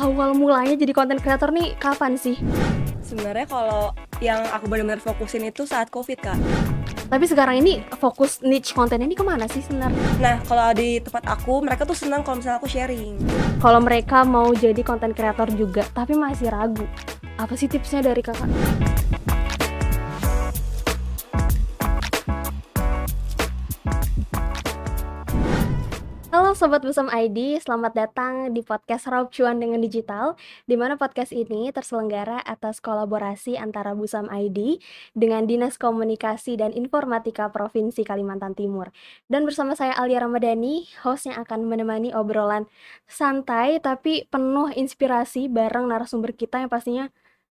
Awal mulanya jadi konten kreator nih kapan sih? Sebenarnya kalau yang aku benar-benar fokusin itu saat COVID, Kak. Tapi sekarang ini fokus niche kontennya ini kemana sih sebenarnya? Nah, kalau di tempat aku, mereka tuh senang kalau misalnya aku sharing. Kalau mereka mau jadi konten kreator juga, tapi masih ragu, apa sih tipsnya dari kakak? Halo Sobat Busam ID, selamat datang di podcast Raup Cuan dengan Digital, di mana podcast ini terselenggara atas kolaborasi antara Busam ID dengan Dinas Komunikasi dan Informatika Provinsi Kalimantan Timur. Dan bersama saya Alia Ramadhani, host yang akan menemani obrolan santai tapi penuh inspirasi bareng narasumber kita yang pastinya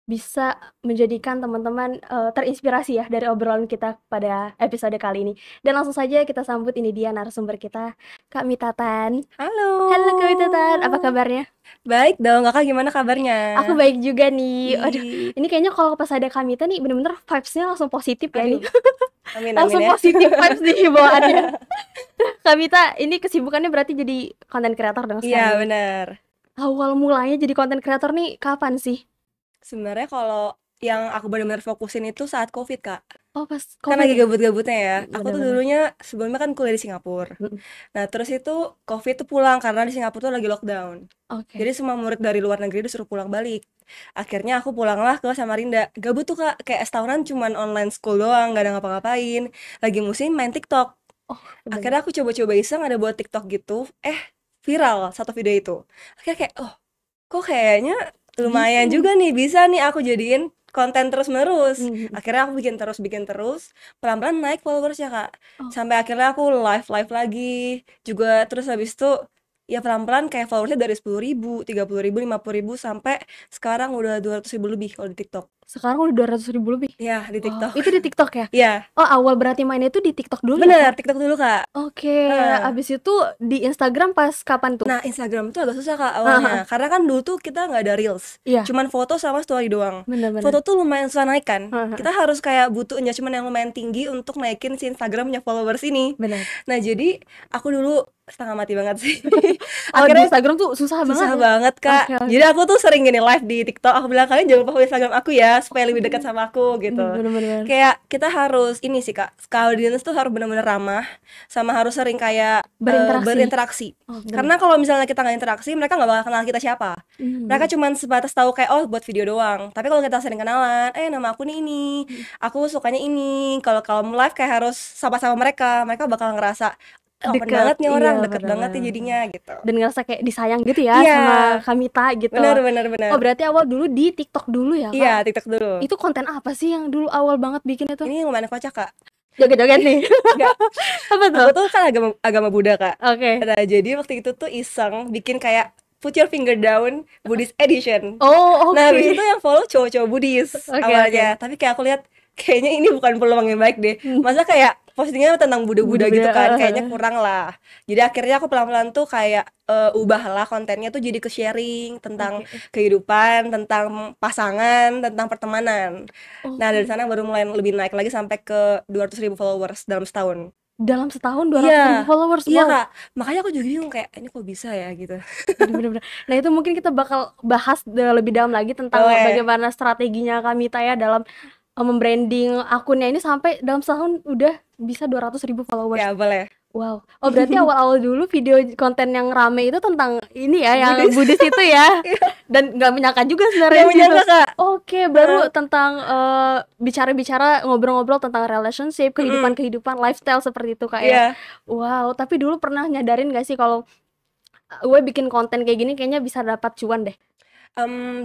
bisa menjadikan teman-teman terinspirasi ya dari obrolan kita pada episode kali ini. Dan langsung saja kita sambut, ini dia narasumber kita, Kak Mitatan. Halo. Halo Kak Mitatan, apa kabarnya? Baik dong, Kakak gimana kabarnya? Aku baik juga nih. Aduh, Ih. ini kayaknya kalau pas ada Kak Mita nih bener-bener vibes-nya langsung positif ya nih. Amin, Langsung amin ya. positif vibes nih bawaannya. Kak Mita, ini kesibukannya berarti jadi konten kreator dong Iya, sekarang? benar. Awal mulanya jadi konten kreator nih kapan sih? Sebenarnya kalau yang aku benar-benar fokusin itu saat COVID, Kak. Oh, pas Kan COVID lagi ya? gabut-gabutnya ya. Aku tuh Bener-bener. dulunya sebelumnya kan kuliah di Singapura. Nah, terus itu COVID tuh pulang karena di Singapura tuh lagi lockdown. Oke. Jadi semua murid dari luar negeri disuruh pulang balik. Akhirnya aku pulanglah ke Samarinda. Gabut tuh, Kak, kayak setahunan cuman online school doang, gak ada ngapa-ngapain. Lagi musim main TikTok. Oh, bener. Akhirnya aku coba-coba iseng ada buat TikTok gitu. Viral satu video itu. Akhirnya kayak, oh, kok kayaknya lumayan Bisa. juga nih, bisa nih aku jadiin konten terus-menerus. Mhm. Akhirnya aku bikin terus, pelan-pelan naik followersnya, Kak. Oh. Sampai akhirnya aku live lagi juga, terus habis itu ya pelan-pelan kayak followersnya dari 10.000, 30.000, 50.000 sampai sekarang udah 200.000 lebih kalau di TikTok. Sekarang udah 200.000 lebih? Ya, di Wow, TikTok. itu di TikTok ya? Iya, Oh, awal berarti mainnya itu di TikTok dulu ya, bener, Kak? TikTok dulu, Kak. Oke, abis itu di Instagram pas kapan tuh? Nah, Instagram tuh agak susah, Kak, awalnya. Karena kan dulu tuh kita nggak ada Reels. Iya, Cuman foto sama story doang. bener-bener. Foto tuh lumayan susah naik kan. Heeh. Kita harus kayak butuh engagement yang lumayan tinggi untuk naikin si Instagram punya followers ini. Bener. Nah, jadi aku dulu setengah mati banget sih. Oh, di Akhirnya Instagram tuh susah banget susah ya? banget, Kak. Oke. Jadi aku tuh sering gini live di TikTok. Aku bilang, kalian jangan lupa follow Instagram aku ya, supaya lebih dekat sama aku gitu. Bener-bener. Kayak kita harus ini sih, Kak. Audience tuh harus benar-benar ramah, sama harus sering kayak berinteraksi. Oh, bener. Karena kalau misalnya kita nggak interaksi, mereka nggak bakal kenal kita siapa. Mereka cuma sebatas tahu kayak, oh, buat video doang. Tapi kalau kita sering kenalan, nama aku nih ini, aku sukanya ini. Kalau live kayak harus sama-sama mereka bakal ngerasa open Deket, banget nih orang, iya, deket bener, banget nih bener. jadinya gitu. Dan ngerasa kayak disayang gitu ya Iya. sama Kamita gitu. Bener. Oh, berarti awal dulu di TikTok dulu ya, Kak? Iya, TikTok dulu. Itu konten apa sih yang dulu awal banget bikinnya tuh? Ini lumayan kocak, Kak. Joget-joget nih. Enggak. Apa tuh? Aku tuh kan agama Buddha, Kak. Oke. Nah, jadi waktu itu tuh iseng bikin kayak put your finger down Buddhist edition. Oh, oke. Nah, habis itu yang follow cowok-cowok Buddhis Oke, awalnya. Tapi kayak aku lihat kayaknya ini bukan peluang yang baik deh. Masa kayak postingnya tentang Buddha-Buddha gitu kan, kayaknya kurang lah. Jadi akhirnya aku pelan-pelan tuh kayak ubahlah kontennya tuh jadi ke sharing tentang kehidupan, tentang pasangan, tentang pertemanan. Nah, dari sana baru mulai lebih naik lagi sampai ke 200.000 followers dalam setahun. Dalam setahun 200.000 followers? Iya, Wow. Kak. Makanya aku juga bingung kayak, ini kok bisa ya gitu. Bener-bener. Nah, itu mungkin kita bakal bahas lebih dalam lagi tentang bagaimana strateginya Kamita ya dalam membranding akunnya ini sampai dalam setahun udah bisa 200.000 followers. Ya, boleh. Wow. Oh, berarti awal-awal dulu video konten yang rame itu tentang ini ya, yang Buddhis itu ya. Dan nggak menyangka juga sebenarnya. Nggak menyangka, Kak. Oke, baru tentang bicara-bicara, ngobrol-ngobrol tentang relationship, kehidupan-kehidupan, lifestyle seperti itu, Kak ya. Iya. Wow, tapi dulu pernah nyadarin gak sih kalau gue bikin konten kayak gini kayaknya bisa dapat cuan deh?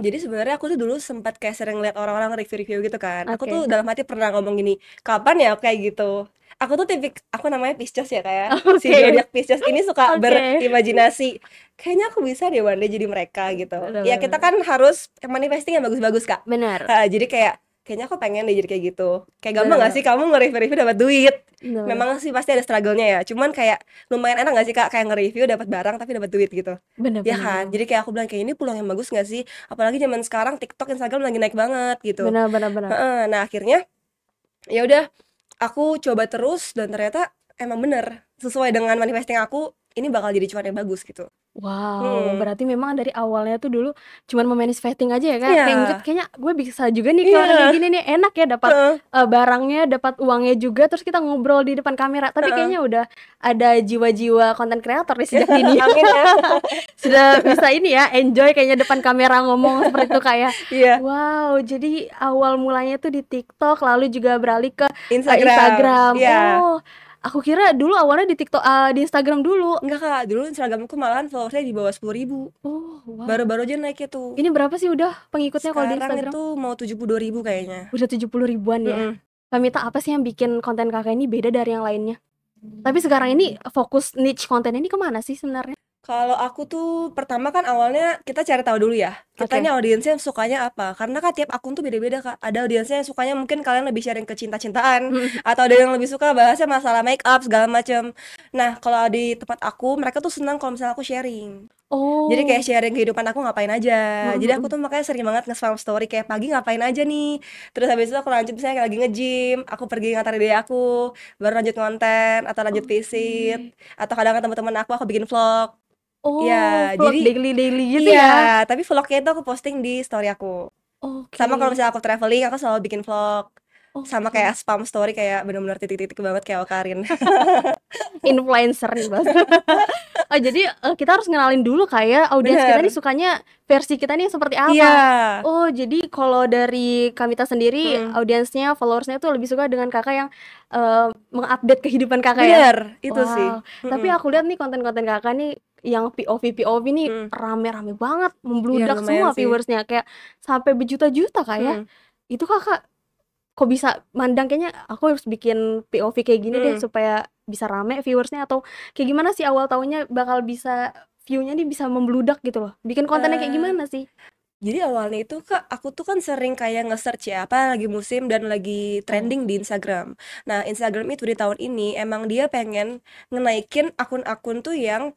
Jadi sebenarnya aku tuh dulu sempat kayak sering lihat orang-orang review-review gitu kan. Aku Oke. tuh dalam hati pernah ngomong gini, kapan ya kayak gitu. Aku tuh aku namanya Pisces ya, kayak si Oke. zodiak Pisces ini suka Oke. berimajinasi. Kayaknya aku bisa deh one day jadi mereka gitu. Bener, Ya kita kan harus manifesting yang bagus-bagus, Kak. Benar. Jadi kayaknya aku pengen deh jadi kayak gitu. Kayak gampang Bener. gak sih kamu nge-review dapat duit? Bener. Memang sih pasti ada struggle-nya ya. Cuman kayak lumayan enak gak sih, Kak, kayak nge-review dapat barang tapi dapat duit gitu. Bener, Ya bener, kan? bener. Jadi kayak aku bilang kayak ini peluang yang bagus gak sih? Apalagi zaman sekarang TikTok, Instagram lagi naik banget gitu. Bener. Nah, akhirnya ya udah aku coba terus dan ternyata emang bener sesuai dengan manifesting aku, ini bakal jadi cuan yang bagus gitu. Wow, Mhm. berarti memang dari awalnya tuh dulu cuman memanage vetting aja ya, Kak? Kayak ngeliat Iya, kayaknya gue bisa juga nih kayak orang kayak iya, gini nih, enak ya dapat, heeh, barangnya, dapat uangnya juga, terus kita ngobrol di depan kamera. Tapi heeh. kayaknya udah ada jiwa-jiwa konten kreator nih sejak dini. Amin ya. Sudah bisa ini ya, enjoy kayaknya depan kamera ngomong seperti itu, Kak, ya. Iya, Wow, jadi awal mulanya tuh di TikTok, lalu juga beralih ke, Instagram, Instagram. iya. Oh, aku kira dulu awalnya di Instagram dulu. Enggak, Kak, dulu Instagramku malahan followersnya di bawah 10.000. Oh, wow. Baru-baru aja naiknya tuh. Ini berapa sih udah pengikutnya kalau di Sekarang Instagram? itu mau 72.000 kayaknya. Udah 70 ribuan ya? Mhm. Kak Mita, apa sih yang bikin konten Kakak ini beda dari yang lainnya? Tapi sekarang ini fokus niche kontennya ini ke mana sih sebenarnya? Kalau aku tuh pertama kan awalnya kita cari tahu dulu ya, kita Oke. ini audiensnya sukanya apa, karena kan tiap akun tuh beda-beda, Kak. Ada audiensnya yang sukanya mungkin kalian lebih sharing ke cinta-cintaan, Mhm. atau ada yang lebih suka bahasnya masalah make up segala macam. Nah, kalau di tempat aku, mereka tuh senang kalau misalnya aku sharing. Jadi kayak Oh. sharing kehidupan aku ngapain aja. Mhm Jadi aku mhm. tuh makanya sering banget nge-spam story kayak pagi ngapain aja nih. Terus habis itu aku lanjut misalnya kayak lagi nge-gym, aku pergi ngantar ide aku, baru lanjut konten atau lanjut visit, Oke. atau kadang ketemu temen aku bikin vlog. Oh, Iya, vlog jadi daily-daily gitu iya, ya? tapi vlognya itu aku posting di story aku. Sama kalau Oke. misalnya aku traveling, aku selalu bikin vlog. Sama Oke. kayak spam story kayak bener-bener titik-titik banget kayak Okarin. Influencer nih, Bos. Oh, jadi, kita harus ngenalin dulu kayak audiens kita nih Bener. sukanya versi kita nih seperti Iya. apa. Oh, jadi kalau dari Kamita sendiri Mhm. audiensnya, followers-nya tuh lebih suka dengan Kakak yang, meng-update kehidupan Kakak ya? Bener, itu sih. Wow, tapi Mhm. aku lihat nih konten-konten Kakak nih yang POV nih Mhm. rame-rame banget, Iya membludak lumayan semua sih. viewersnya kayak sampai berjuta-juta, Kak, ya. Mhm. Itu Kakak kok bisa mandang kayaknya aku harus bikin POV kayak gini deh Mhm. supaya bisa rame viewersnya atau kayak gimana sih awal taunya bakal bisa view-nya nih bisa membludak gitu loh? Bikin kontennya kayak Eee, gimana sih? jadi awalnya itu, Kak, aku tuh kan sering kayak nge-search ya, apa lagi musim dan lagi Oh, trending di Instagram. Nah, Instagram itu di tahun ini emang dia pengen ngenaikin akun-akun tuh yang,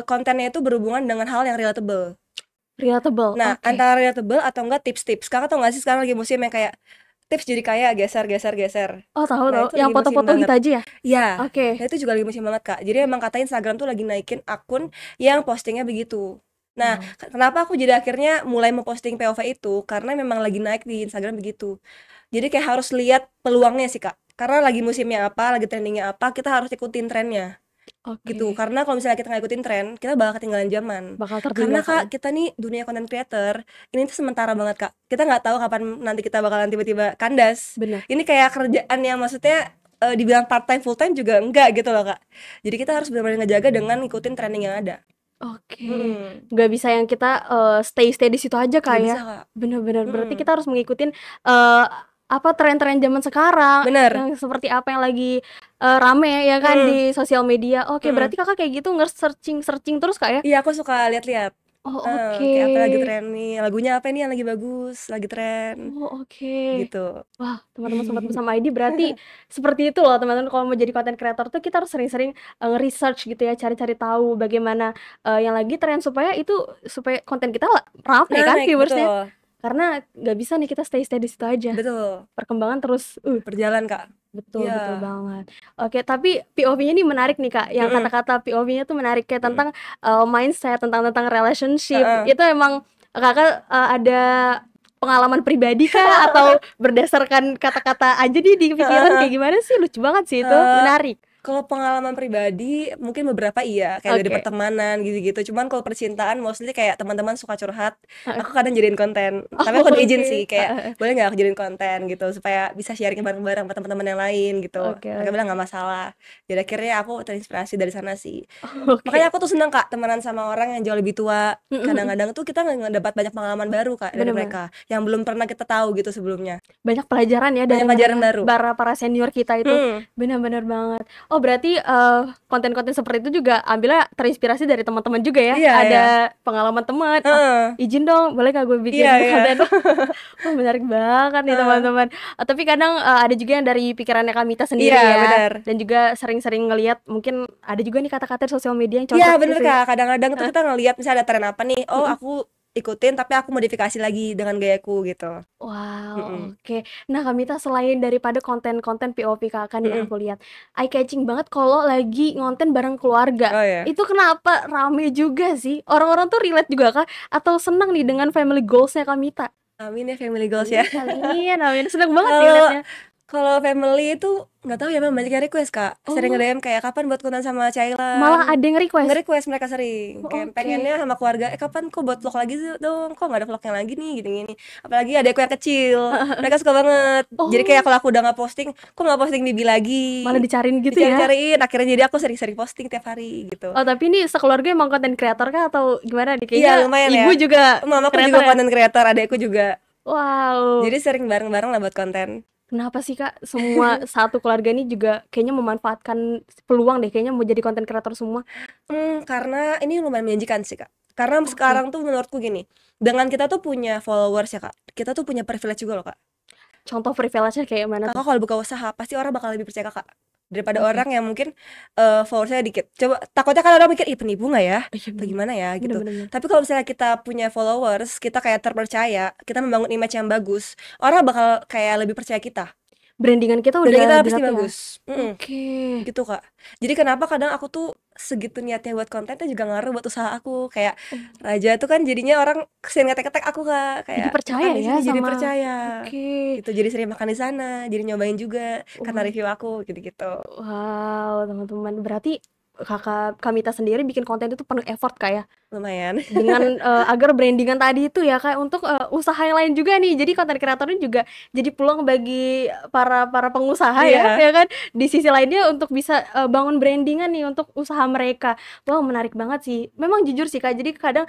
kontennya itu berhubungan dengan hal yang relatable. relatable, Nah, oke. antara relatable atau enggak tips-tips. Kakak tahu nggak sih sekarang lagi musim yang kayak tips jadi kaya, geser geser geser. Oh, tahu Nah, tahu, itu yang lagi musim foto-foto gitu banget. aja ya? Iya, Oke. nah itu juga lagi musim banget, Kak. Jadi emang katanya Instagram tuh lagi naikin akun yang postingnya begitu. Nah, Wow, kenapa aku jadi akhirnya mulai memposting POV itu, karena memang lagi naik di Instagram begitu. Jadi kayak harus lihat peluangnya sih, Kak. Karena lagi musimnya apa, lagi trending-nya apa, kita harus ikutin trennya. Gitu, oke. karena kalau misalnya kita nggak ikutin tren, kita bakal ketinggalan zaman. Bakal Karena tertinggal, Kak, Kak, ya? kita nih dunia content creator, ini tuh sementara banget Kak. Kita nggak tahu kapan nanti kita bakalan tiba-tiba kandas. Bener. Ini kayak kerjaan yang maksudnya, dibilang part time, full time juga enggak gitu loh Kak. Jadi kita harus benar-benar ngejaga dengan ngikutin trending yang ada. Oke, Mhm, nggak bisa yang kita, stay di situ aja, Kak, nggak ya? bisa Kak. Bener bener, berarti Mhm, kita harus mengikutin, eee, apa, tren-tren zaman sekarang, bener, yang seperti apa yang lagi, rame ya kan mhm, di sosial media. Oke, berarti mhm. Kakak kayak gitu nge-searching-searching terus, Kak, ya? Iya aku suka lihat-lihat, Oh, oke. kayak apa lagi tren nih, lagunya apa nih yang lagi bagus, lagi tren, Oh, oke. gitu. Wah, teman-teman Sobat Bersama ID berarti seperti itu loh teman-teman kalau mau jadi content creator tuh kita harus sering-sering, nge-research gitu ya, cari-cari tahu bagaimana, yang lagi tren supaya konten kita rame kan Naik, viewersnya. betul, Karena nggak bisa nih kita stay di situ aja, betul. perkembangan terus Berjalan, Kak. betul Iya, betul banget. Oke, tapi POV-nya nih menarik nih, Kak, yang mhm kata-kata POV-nya tuh menarik kayak mhm, tentang, mindset, tentang relationship. heeh. Itu emang Kakak, ada pengalaman pribadi kah? Atau berdasarkan kata-kata aja nih di Heeh pikiran heeh. kayak gimana sih? Lucu banget sih itu, Eee, menarik. kalau pengalaman pribadi mungkin beberapa iya, kayak dari Oke, pertemanan gitu-gitu, cuman kalau percintaan mostly kayak teman-teman suka curhat, heeh. aku kadang jadiin konten. Tapi Oh, aku udah izin oke, sih, heeh kayak, heeh. "Boleh nggak aku jadiin konten?" Gitu, supaya bisa sharing bareng-bareng sama teman-teman yang lain gitu. Oke Mereka oke. bilang, "Nggak masalah." Jadi akhirnya aku terinspirasi dari sana sih. Makanya Oke. aku tuh seneng Kak, temenan sama orang yang jauh lebih tua. Mhm mhm. Kadang-kadang tuh kita ngedapat banyak pengalaman baru Kak, dari Bener bener. mereka, yang belum pernah kita tahu gitu sebelumnya. Banyak pelajaran ya Banyak dari pelajaran mereka, baru. para senior kita itu. Mhm, Bener bener banget. Oh, berarti, konten-konten seperti itu juga ambilnya terinspirasi dari teman-teman juga ya? iya iya, Ada pengalaman teman, "Oh, heeh, izin dong, boleh nggak gue iya bikin iya, konten?" Wah, menarik banget nih heeh, teman-teman. Tapi kadang, ada juga yang dari pikirannya Kamita iya sendiri ya, bener. dan juga sering-sering ngelihat mungkin ada juga nih kata-kata di sosial media yang Iya cocok bener gitu ya. Kak, kadang-kadang tuh Heeh, kita ngelihat misalnya ada tren apa nih, oh mhm. aku ikutin tapi aku modifikasi lagi dengan gayaku gitu. Wow, Mhm. oke. Nah, Kak Mita, selain daripada konten-konten POV Kakak nih yang Mhm. aku lihat, eye catching banget kalau lagi ngonten bareng keluarga. Oh ya. Itu kenapa rame juga sih? Orang-orang tuh relate juga kah? Atau senang nih dengan family goals-nya Kak Mita? Amin ya family goals ya. Amin amin amin, seneng banget nih Kalau liatnya. kalau family itu nggak tahu ya, memang banyak yang request, Kak. Sering Oh, nge-DM kayak, "Kapan buat konten sama malah Chailan?" ada yang request? Nge-request mereka sering, Oh, kayak oke. pengennya sama keluarga, "Eh, kapan kok buat vlog lagi dong? Kok nggak ada vlog yang lagi nih?" Gini-gini. Apalagi adekku yang kecil, mereka suka banget. Jadi kayak Oh, kalau aku udah nggak posting, "Kok nggak posting Bibi malah lagi?" dicariin gitu ya? Dicari-cariin, akhirnya jadi aku sering-sering posting tiap hari gitu. Oh, tapi ini sekeluarga emang konten kreator kah atau gimana nih? Iya Kayaknya lumayan ya, ibu juga mamaku juga kreator ya? content creator, adekku juga. Wow. Jadi sering bareng-bareng lah buat konten. Kenapa sih, Kak, semua satu keluarga ini juga kayaknya memanfaatkan peluang deh, kayaknya mau jadi konten kreator semua? Karena ini lumayan menjanjikan sih, Kak. Karena Oke. sekarang tuh menurutku gini, dengan kita tuh punya followers ya, Kak, kita tuh punya privilege juga loh, Kak. Contoh privilege-nya kayak mana tuh? Kakak kalau buka usaha, pasti orang bakal lebih percaya Kakak, daripada Oke. orang yang mungkin, followers-nya dikit. Coba takutnya kan orang mikir, "Ih, penipu nggak ya? Iya Atau bener. gimana ya?" Bener Gitu. bener bener. Tapi kalau misalnya kita punya followers, kita kayak terpercaya, kita membangun image yang bagus, orang bakal kayak lebih percaya kita, Branding-an kita dan udah kita pasti dilatih ya? bagus. Oke. Gitu, Kak. Jadi kenapa kadang aku tuh segitu niatnya buat konten tuh juga ngaruh buat usaha aku. Kayak Oh, Raja tuh kan jadinya orang sering ngetek-ngetek aku, Kak, jadi kayak percaya makan di ya sini jadi sama percaya. oke. Gitu, jadi sering makan di sana, jadi nyobain juga karena Wah. review aku gitu-gitu. Wow, teman-teman, berarti Kak Mita sendiri bikin konten itu penuh effort, Kak, ya? Lumayan. Dengan, agar branding-an tadi itu ya, Kak, untuk, usaha yang lain juga nih. Jadi konten kreatornya juga jadi peluang bagi para para pengusaha ya, Iya. ya kan? Di sisi lainnya untuk bisa, bangun branding-an nih untuk usaha mereka. Wow, menarik banget sih. Memang jujur sih, Kak, jadi kadang,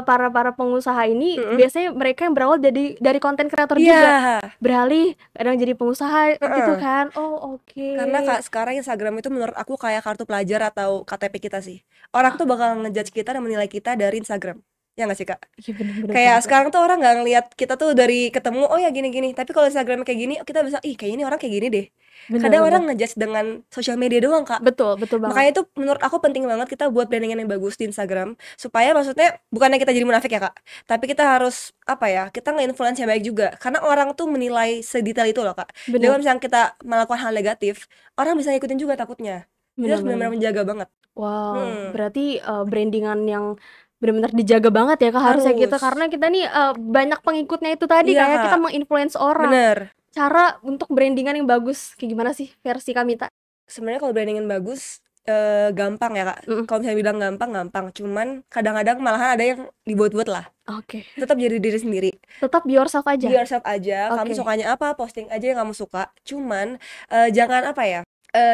para para pengusaha ini Mhm. biasanya mereka yang berawal dari konten kreator juga, Iya. beralih kadang jadi pengusaha gitu Heeh. kan. Oh, oke. Karena, Kak, sekarang Instagram itu menurut aku kayak kartu pelajar atau KTP kita sih. Orang tuh bakal ngejudge kita dan menilai kita dari Instagram. Ya nggak sih, Kak? Iya, bener bener Kayak banget, Kak. sekarang tuh orang nggak ngelihat kita tuh dari ketemu, "Oh ya gini-gini." Tapi kalau Instagram kayak gini, kita bisa, "Ih, kayaknya ini orang kayak gini deh." Bener Kadang orang bener. ngejudge dengan sosial media doang, Kak. Betul betul banget. Makanya itu menurut aku penting banget kita buat branding yang bagus di Instagram, supaya maksudnya bukannya kita jadi munafik ya, Kak, tapi kita harus, apa ya, kita nge-influence yang baik juga. Karena orang tuh menilai sedetail itu loh, Kak. Jadi Bener kalau misalnya kita melakukan hal negatif, orang bisa ngikutin juga takutnya. Jadi bener harus bener benar-benar bener. menjaga banget. Wow, Mhm, berarti, branding-an yang bener-bener dijaga banget ya, Kak, harusnya kita harus. karena kita nih, banyak pengikutnya itu tadi, Iya, kayak kita Kak, meng-influence orang. bener. Cara untuk branding-an yang bagus kayak gimana sih versi Kak Mita? Sebenarnya kalau branding-an bagus, gampang ya, Kak. Mhm, Kalau misalnya bilang gampang, gampang. Cuman kadang-kadang malahan ada yang dibuat-buat lah. oke. Tetap jadi diri sendiri. Tetap be yourself Be aja? yourself aja, kamu Oke. sukanya apa, posting aja yang kamu suka. Cuman, jangan apa ya,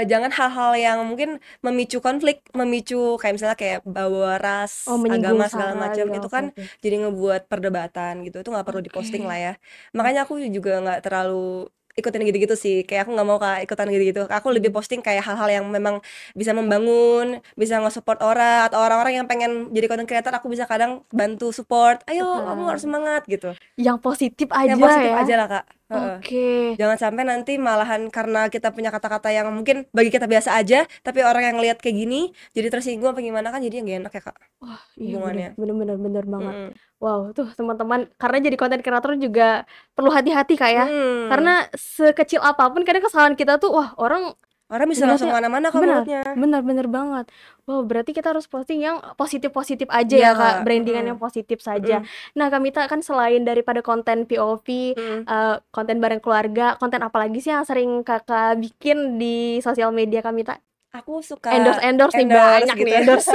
jangan hal-hal yang mungkin memicu konflik, memicu kayak misalnya kayak bawa Oh, ras, menyinggung agama, segala sara macam, ya, itu oke kan oke. jadi ngebuat perdebatan gitu, itu nggak perlu Oke. diposting lah ya. Makanya aku juga nggak terlalu ikutin gitu-gitu sih, kayak aku nggak mau Kak, ikutan gitu-gitu. Aku lebih Mmm, posting kayak hal-hal yang memang bisa membangun, bisa nge-support orang, atau orang-orang yang pengen jadi content creator, aku bisa kadang bantu support, "Ayo kamu harus wah, semangat," gitu. yang positif Yang aja positif ya? aja lah, Kak, heeh. Oke. Jangan sampai nanti malahan karena kita punya kata-kata yang mungkin bagi kita biasa aja, tapi orang yang ngelihat kayak gini, jadi tersinggung apa gimana kan jadinya nggak enak ya, Kak, Wah, iya bener hubungannya. bener bener bener banget. Mhm. Wow, tuh teman-teman karena jadi konten kreator juga perlu hati-hati, Kak, ya. Mhm. Karena sekecil apapun kadang kesalahan kita tuh, wah orang Orang bisa langsung ngeliatnya kemana-mana, Kak, bener mulutnya. bener bener banget. Wow, berarti kita harus posting yang positif-positif aja Iya, ya, Kak, Kak, branding-an mhm, yang positif saja. mhm, Nah, Kak Mita kan selain daripada konten POV, mhm. konten bareng keluarga, konten apa lagi sih yang sering Kakak bikin di sosial media, Kak Mita? Aku suka Endorse-endorse nih, endorse banyak gitu. nih endorse.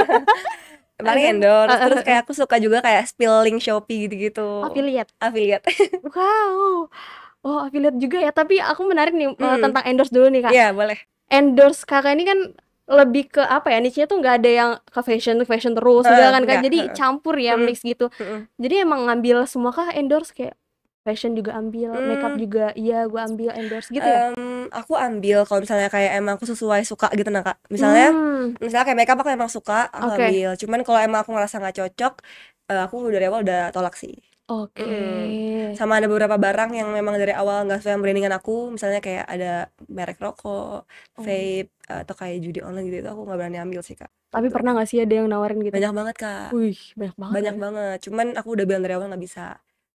Paling Aduh, endorse, heeh terus heeh, kayak aku suka juga kayak spill link Shopee gitu-gitu, affiliate? affiliate. Wow! Oh, affiliate juga ya, tapi aku menarik nih, Mhm, tentang endorse dulu nih, Kak. iya boleh. Endorse Kakak ini kan lebih ke apa ya, niche-nya tuh nggak ada yang ke fashion fashion terus, enggak Heeh, kan, Kak? enggak, Jadi heeh. campur ya, Mhm, mix gitu. mhm. Jadi emang ngambil semua kah endorse? Kayak fashion juga ambil, makeup Mmm. juga iya gua ambil endorse gitu ya? Aku ambil kalau misalnya kayak emang aku sesuai suka gitu nah, Kak. Misalnya Mmm, misalnya kayak makeup aku emang suka, aku oke. ambil. Cuman kalau emang aku ngerasa nggak cocok, aku dari awal udah tolak sih. Oke. Sama ada beberapa barang yang memang dari awal nggak sesuai yang brandingan aku, misalnya kayak ada merek rokok, Oh, vape, atau kayak judi online gitu, itu aku nggak berani ambil sih, Kak, tapi gitu. pernah nggak sih ada yang nawarin gitu? Banyak banget, Kak, Wih, banyak banget ya? banyak banget, cuman aku udah bilang dari awal nggak bisa.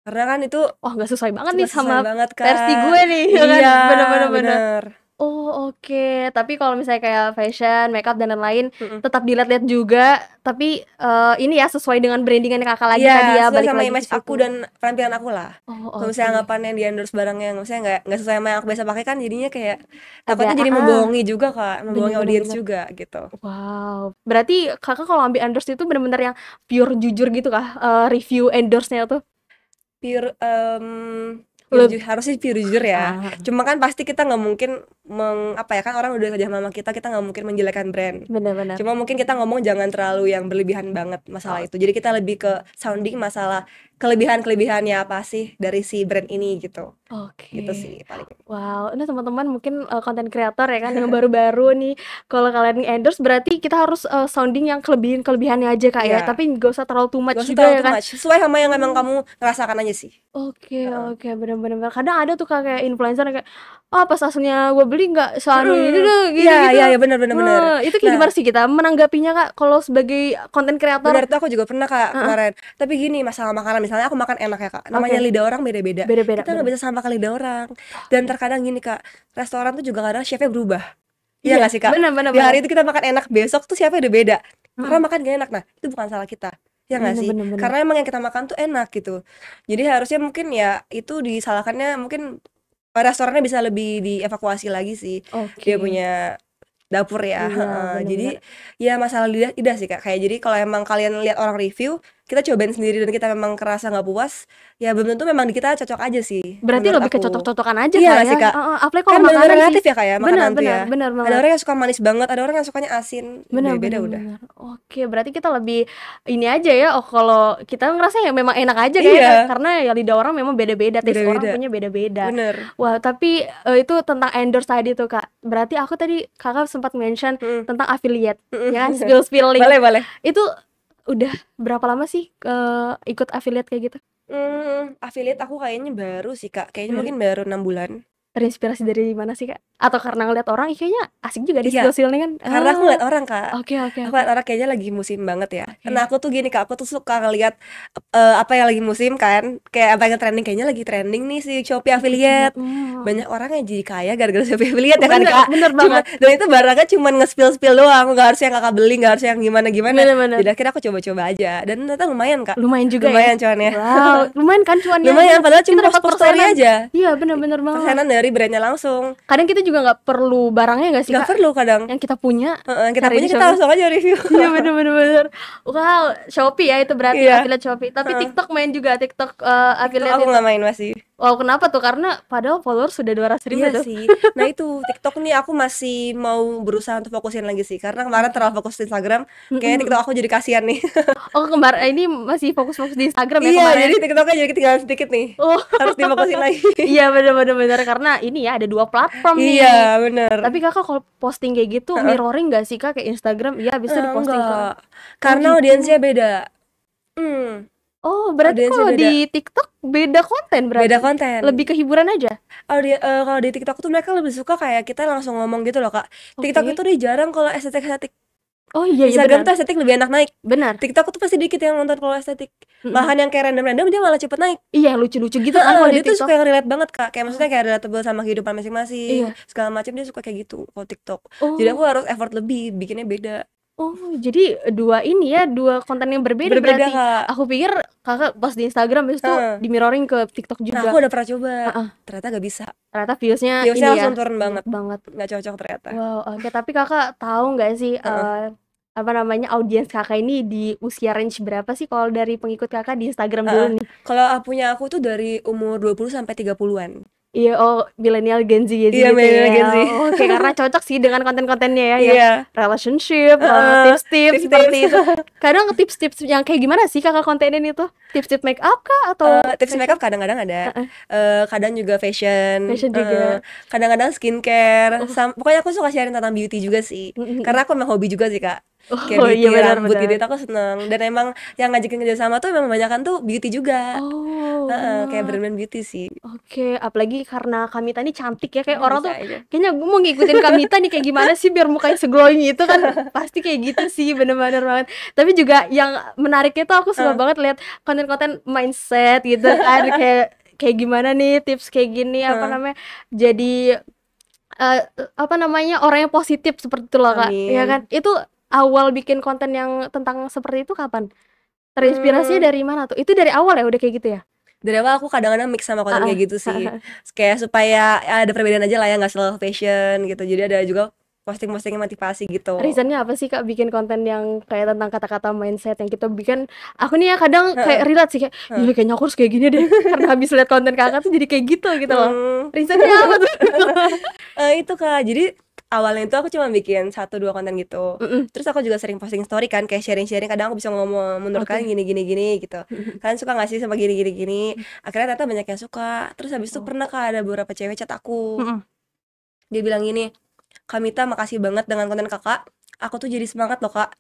Karena kan itu Wah, nggak sesuai banget nih nggak sama sesuai banget, versi gue Kak. nih, ya kan? Iya, Bener bener bener. bener, Oh, oke. Tapi kalau misalnya kayak fashion, makeup, dan lain-lain, mhm. tetap dilihat-lihat juga, tapi, ini ya sesuai dengan branding-nya Kakak lagi Iya, tadi ya, sesuai balik sama lagi ke image aku situ. dan penampilan aku lah. Oh, Kalau misalnya oke. anggapan yang di-endorse barang yang maksudnya nggak sesuai sama yang aku biasa pakai kan jadinya kayak takutnya Agak jadi membohongi juga, Kak, bener membohongi bener audiens bener. juga gitu. Wow, berarti Kakak kalau ambil endorse itu bener-bener yang pure jujur gitu kah, review endorse-nya tuh? Pure, Leb harusnya pure jujur ya. ah, Cuma kan pasti kita nggak mungkin apa ya, kan orang udah kerja sama kita nggak mungkin menjelekkan brand. bener bener. Cuma mungkin kita ngomong jangan terlalu yang berlebihan banget masalah Oh, itu. Jadi kita lebih ke sounding masalah kelebihan-kelebihannya apa sih dari si brand ini gitu. Gitu oke. sih paling. Wow, ini teman-teman mungkin, konten kreator ya kan yang baru-baru nih, kalau kalian nge-endorse berarti kita harus, sounding yang kelebihan-kelebihannya aja, Kak, ya, Iya, tapi nggak usah terlalu too nggak much usah juga terlalu ya too kan? much, sesuai sama yang emang Oh, kamu ngerasakan aja sih. oke Heeh. oke, bener bener bener. Kadang ada tuh, Kak, kayak influencer yang kayak, "Ah, pas aslinya gue beli nggak seanu ini Mhm, deh," iya gitu-gitu. iya iya, bener bener bener. Nah, itu kayak Nah, gimana sih kita menanggapinya, Kak, kalau sebagai konten kreator? bener itu aku juga pernah, Kak, Heeh, kemarin. Tapi gini, masalah makanan, misalnya aku makan enak ya, Kak, namanya oke, lidah orang beda-beda. beda-beda Kita nggak bener. bisa samakan lidah orang. Dan terkadang gini, Kak, restoran tuh juga kadang chef-nya berubah. Iya Iya, nggak sih, Kak? bener bener Di bener. hari itu kita makan enak, besok tuh chef-nya udah beda. Karena Heeh, makan gak enak. Nah, itu bukan salah kita. Iya nggak bener sih? bener bener. Karena emang yang kita makan tuh enak gitu. Jadi harusnya mungkin ya itu disalahkannya mungkin restorannya bisa lebih dievakuasi lagi sih. Dia Oke, punya dapur ya, iya, heeh. bener Jadi, bener. ya masalah lidah sih, Kak. Kayak jadi kalau emang kalian lihat orang review, kita cobain sendiri dan kita memang kerasa nggak puas, ya belum tentu memang di kita cocok aja sih, Berarti menurut lebih ke aku. cocok-cocokan aja, Iya Kak, nggak ya? sih, Kak? Heeh, apalagi kalau Kan bener-bener makanan sih. relatif ya, Kak, ya, Bener makanan tuh bener ya. bener Ada banget. orang yang suka manis banget, ada orang yang sukanya asin, Bener beda-beda bener udah. bener. Oke, berarti kita lebih ini aja ya, oh kalau kita ngerasa ya memang enak aja kayaknya, Iya, karena ya lidah orang memang beda-beda, taste orang beda-beda. punya beda-beda. Bener, Wah, tapi, itu tentang endorse tadi tuh, Kak. Berarti aku tadi Kakak sempat mention mhm tentang affiliate, mhm. ya kan, spill-spill link. Boleh boleh. Itu udah berapa lama sih, ikut affiliate kayak gitu? Affiliate aku kayaknya baru sih, Kak, kayaknya Baru. mungkin baru 6 bulan. Terinspirasi dari mana sih, Kak? Atau karena ngeliat orang, ih kayaknya asik juga di Iya. spill-spill nih kan? Karena aku Oh, ngeliat orang, Kak. oke oke Aku oke. liat orang kayaknya lagi musim banget ya. Karena Oke. aku tuh gini, Kak, aku tuh suka ngeliat, apa yang lagi musim kan, kayak apa yang trending, kayaknya lagi trending nih si Shopee Ikut juga, affiliate. mmm. Banyak orang yang jadi kaya gara-gara Shopee affiliate ya kan, Bener Kak. bener Cuma banget. dan itu barangnya cuman nge-spill-spill doang, nggak harus yang Kakak beli, nggak harus yang gimana-gimana. Bener bener. Jadi akhirnya aku coba-coba aja dan ternyata lumayan, Kak. Lumayan juga ya? Lumayan cuannya. Wow, lumayan kan cuannya? Lumayan, padahal Kita cuma dapat post-post story persenan. aja. Iya, bener bener banget. Persenan dari brand-nya langsung. Kadang kita juga nggak perlu barangnya nggak sih, Nggak Kak? perlu kadang. Yang kita punya, Heeh, kita cari punya di kita Shopee. langsung aja review. Iya, bener bener bener. Wow, Shopee ya itu berarti Iya, affiliate Shopee. Tapi heeh. TikTok main juga, TikTok, TikTok affiliate aku itu? nggak main masih. Wow, kenapa tuh? Karena padahal followers sudah 200.000 Iya tuh. sih. Nah itu, TikTok nih aku masih mau berusaha untuk fokusin lagi sih, karena kemarin Oke. terlalu fokus di Instagram, Mhm kayaknya mhm. TikTok aku jadi kasihan nih. Oh, ini masih fokus-fokus di Instagram ya Iya, jadi kemarin? TikToknya jadi ketinggalan sedikit nih, Oh. harus difokusin lagi. Iya, bener bener bener, karena ini ya ada 2 platform nih. Iya, bener. Tapi Kakak kalau posting kayak gitu Heeh, mirroring nggak sih, Kak? Kayak Instagram, iya habis itu diposting ke enggak, oh karena audiensnya gitu. beda. Mmm, Oh, berarti audiensnya kalau beda, di TikTok beda konten beda berarti? Lebih konten. ke hiburan aja? Kalau di TikTok tuh mereka lebih suka kayak kita langsung ngomong gitu loh, Kak. TikTok Oke. itu dia jarang kalau estetik-estetik. Oh, iya iya Instagram benar. tuh estetik lebih enak naik. Benar. TikTok tuh pasti dikit yang nonton kalau estetik. Mhm. Malahan yang kayak random-random dia malah cepet naik. Iya, lucu-lucu gitu kan Heeh, kalau di dia tuh TikTok. suka yang relate banget, Kak. Kayak Oh, maksudnya kayak relatable sama kehidupan masing-masing, iya. segala macam dia suka kayak gitu kalau TikTok. Jadi aku Oh. harus effort lebih, bikinnya beda. Oh, jadi 2 ini ya, 2 konten yang berbeda Berbeda, berarti. Kak. Aku pikir Kakak post di Instagram habis itu Heeh. di-mirroring ke TikTok Nah, aku juga. udah pernah coba, Heeh, ternyata gak bisa. ternyata views-nya Views-nya ini langsung ya, turun jelek banget, banget. nggak cocok ternyata. Wow, oke. Tapi Kakak tahu nggak sih, Heeh. apa namanya, audiens Kakak ini di usia range berapa sih kalau dari pengikut Kakak di Instagram Heeh. dulu nih? Kalau punya aku tuh dari umur 20 sampai 30-an. Iya, oh milenial Gen Z gitu Iya, milenial ya. Gen Z. Oke, karena cocok sih dengan konten-kontennya ya, yang Iya. relationship, tips-tips seperti itu. Kadang tips-tips yang kayak gimana sih Kakak kontenin itu? Tips-tips make up kah atau Tips fashion? makeup kadang-kadang ada, kadang juga fashion, Fashion juga. kadang-kadang skincare, Oh. pokoknya aku suka sharing tentang beauty juga sih, karena aku emang hobi juga sih Kak, kayak Oh iya beauty, rambut gitu benar-benar. itu aku seneng, dan emang yang ngajakin kerja sama tuh emang kebanyakan tuh beauty juga, Oh kayak benar. brand-brand beauty sih. Oke, apalagi karena Kamita nih cantik ya, kayak Oh, orang bisa tuh aja. kayaknya gue mau ngikutin Kamita nih kayak gimana sih biar mukanya se-glowing itu kan, pasti kayak gitu sih, bener-bener banget. Tapi juga yang menariknya tuh aku suka Heeh. banget lihat konten-konten mindset gitu kan, kayak kayak gimana nih tips kayak gini, apa Heeh. namanya, jadi, apa namanya, orang yang positif seperti itu loh Kak, ya kan. Amin. Itu awal bikin konten yang tentang seperti itu kapan? Terinspirasinya Mmm. dari mana tuh? Itu dari awal ya udah kayak gitu ya? Dari awal aku kadang-kadang mix sama konten Heeh, kayak gitu sih, heeh. kayak supaya ada perbedaan aja lah ya, nggak selalu fashion gitu, jadi ada juga posting-posting motivasi gitu. Reason-nya apa sih Kak bikin konten yang kayak tentang kata-kata mindset yang kita bikin, aku nih ya kadang Heeh, kayak relate sih kayak, heeh. "Ih kayaknya aku harus kayak gini deh," karena habis lihat konten Kakak tuh jadi kayak gitu loh. Mmm. Reason-nya apa tuh? Itu Kak, jadi awalnya itu aku cuma bikin 1, 2 konten gitu, Mhm, terus aku juga sering posting story kan, kayak sharing-sharing, kadang aku bisa ngomong, "Menurut kalian oke. gini gini gini," gitu, Mhm "Kalian suka nggak sih sama gini gini gini?" mhm. Akhirnya ternyata banyak yang suka, terus habis itu Oh, pernah Kak, ada beberapa cewek chat aku, mhm. dia bilang gini, "Kak Mita, makasih banget dengan konten Kakak, aku tuh jadi semangat loh Kak."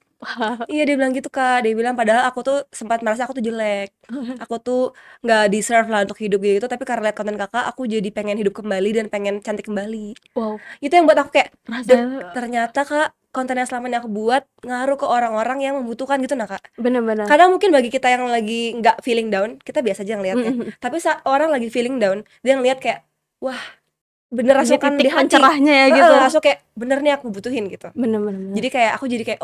Iya, dia bilang gitu Kak, dia bilang, "Padahal aku tuh sempat merasa aku tuh jelek, aku tuh nggak deserve lah untuk hidup gitu, tapi karena lihat konten Kakak, aku jadi pengen hidup kembali dan pengen cantik kembali." Wow, Itu yang buat aku kayak, "Dek, rasanya ternyata Kak, konten yang selama ini aku buat ngaruh ke orang-orang yang membutuhkan," gitu nah Kak. bener-bener, Kadang mungkin bagi kita yang lagi nggak feeling down, kita biasa aja mhm ngeliatnya, mhm. tapi orang lagi feeling down, dia ngeliat kayak, wah, bener Jadi langsung kan titik di hati, pencerahnya ya gitu. heeh, langsung kayak, "Bener nih aku butuhin," gitu. Bener bener bener. Jadi kayak,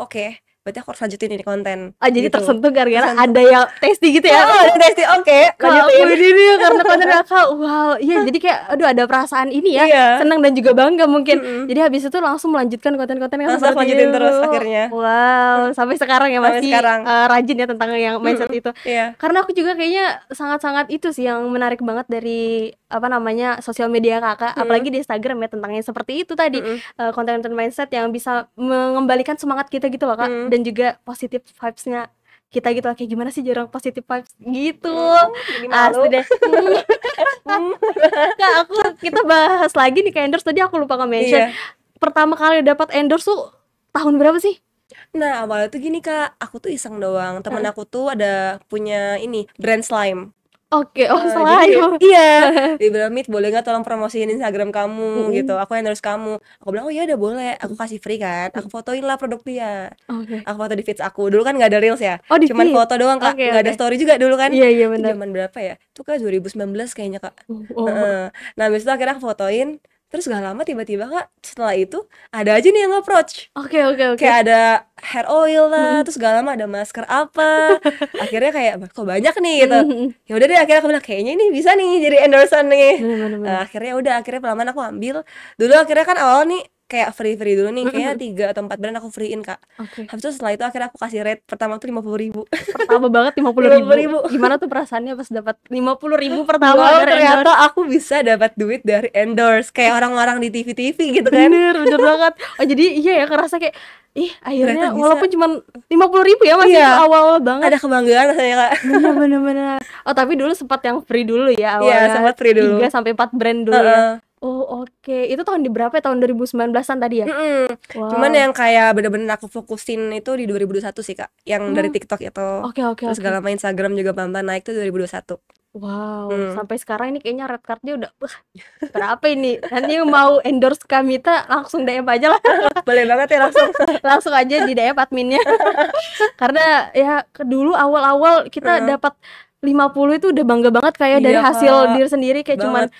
"Oke, berarti aku harus lanjutin ini konten," Oh jadi gitu. tersentuh gara-gara Tersentuh, ada yang tasty gitu ya? heeh, udah deh, oke, Kak, aku lanjutin. ini nih karena konten Kakak, wow, iya jadi kayak aduh ada perasaan ini ya, Iya, senang dan juga bangga mungkin. mhm, Jadi habis itu langsung melanjutkan konten-konten yang langsung aku seperti lanjutin itu. terus akhirnya, Wow, sampai sekarang ya sampai masih, sekarang, rajin ya tentang yang mindset mhm, itu. iya, Karena aku juga kayaknya sangat-sangat itu sih yang menarik banget dari, apa namanya, sosial media Kakak, mhm, apalagi di Instagram ya tentang yang seperti itu tadi, mhm, konten-konten mindset yang bisa mengembalikan semangat kita gitu loh Kak, mhm, dan juga positive vibes-nya kita gitu loh, kayak gimana sih jarang positive vibes gitu. jadi Asli malu. deh. Kak, kita bahas lagi nih ke endorse, tadi aku lupa nge-mention, Iya. pertama kali dapat endorse tuh tahun berapa sih? Nah, awalnya tuh gini Kak, aku tuh iseng doang, temen Heeh. aku tuh ada punya ini, brand slime. Oke, oh Jadi slime. iya, dia bilang, "Mit, boleh nggak tolong promosiin Instagram kamu gitu, Mhm, aku endorse kamu." Aku bilang, "Oh iya udah boleh." Aku mhm kasih free kan, aku mhm. fotoin lah produk dia. Oke. Aku foto di feeds aku, dulu kan nggak ada reels ya, Oh cuman di-feed? foto doang Kak, Oke nggak ada oke. story juga dulu kan. Iya iya Itu bener. zaman berapa ya? Itu Kak 2019 kayaknya Kak, Oh, heeh. Nah habis itu akhirnya aku fotoin, terus nggak lama tiba-tiba Kak, setelah itu ada aja nih yang nge-approach. oke oke oke. Kayak ada hair oil lah, Mhm. terus gak lama ada masker apa, akhirnya kayak, "Kok banyak nih?" Gitu. Mhm mhm. Ya udah deh akhirnya aku bilang, "Kayaknya ini bisa nih jadi endorse-an nih." Bener bener bener. Akhirnya udah, akhirnya pelan-pelan aku ambil. Dulu akhirnya kan awal nih kayak free-free dulu nih, Mhm kayaknya mhm. 3 atau 4 brand aku free-in, Kak. Oke. Habis itu setelah itu akhirnya aku kasih rate pertama tuh 50.000. Pertama banget 50.000. 50.000. Gimana tuh perasaannya pas dapat 50.000 pertama Wow, dari ternyata endorse? aku bisa dapat duit dari endorse, kayak orang-orang di TV-TV gitu kan. Bener bener banget. Oh jadi iya ya kerasa kayak, ih Ternyata akhirnya bisa. walaupun cuman 50.000 ya masih itu Iya, awal-awal banget. ada kebanggaan rasanya, Kak. Bener bener bener. Oh tapi dulu sempat yang free dulu ya Iya, awalnya, sempat free dulu. 3 sampai 4 brand dulu ya? Heeh. Oh oke, itu tahun di berapa ya? Tahun 2019-an tadi ya? Mhm, cuman Wow. yang kayak bener-bener aku fokusin itu di 2021 sih, Kak, yang dari Mmm, TikTok itu. oke oke Terus oke. gak lama Instagram juga pelan-pelan naik tuh 2021. Wow, Mmm, sampai sekarang ini kayaknya red card-nya udah, wah berapa ini? Nanti mau endorse Kamita langsung DM aja lah, boleh banget ya langsung. langsung aja di DM adminnya. Karena ya dulu awal-awal kita Heeh. dapat 50 itu udah bangga banget kayak dari Iya, hasil Kak, diri sendiri kayak cuman banget,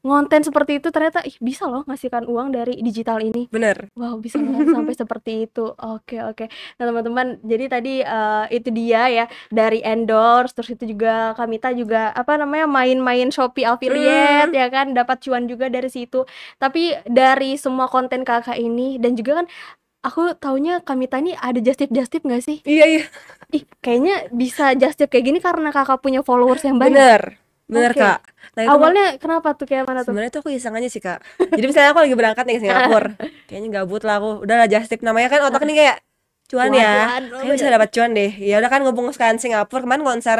ngonten seperti itu ternyata, ih bisa loh ngasihkan uang dari digital ini. bener. Wow bisa banget sampai seperti itu. Oke oke. Nah teman-teman jadi tadi, itu dia ya dari endorse terus itu juga Kamita juga apa namanya, main-main Shopee affiliate Mmm, ya kan, dapat cuan juga dari situ. Tapi dari semua konten Kakak ini dan juga kan aku taunya Kamita ini ada just tip nggak sih? iya iya, Ih kayaknya bisa just tip kayak gini karena Kakak punya followers yang banyak? bener. Bener Oke. Kak. Nah itu Awalnya kenapa tuh, kayak mana tuh? sebenarnya tuh aku iseng aja sih Kak. Jadi misalnya aku lagi berangkat nih ke Singapura, kayaknya gabut lah aku, udahlah just tip, namanya kan otak nih kayak cuan ya, Cuan-cuan, oh kayaknya bisa bener. dapat cuan deh. Ya udah kan ngomong sekalian Singapura, kemarin konser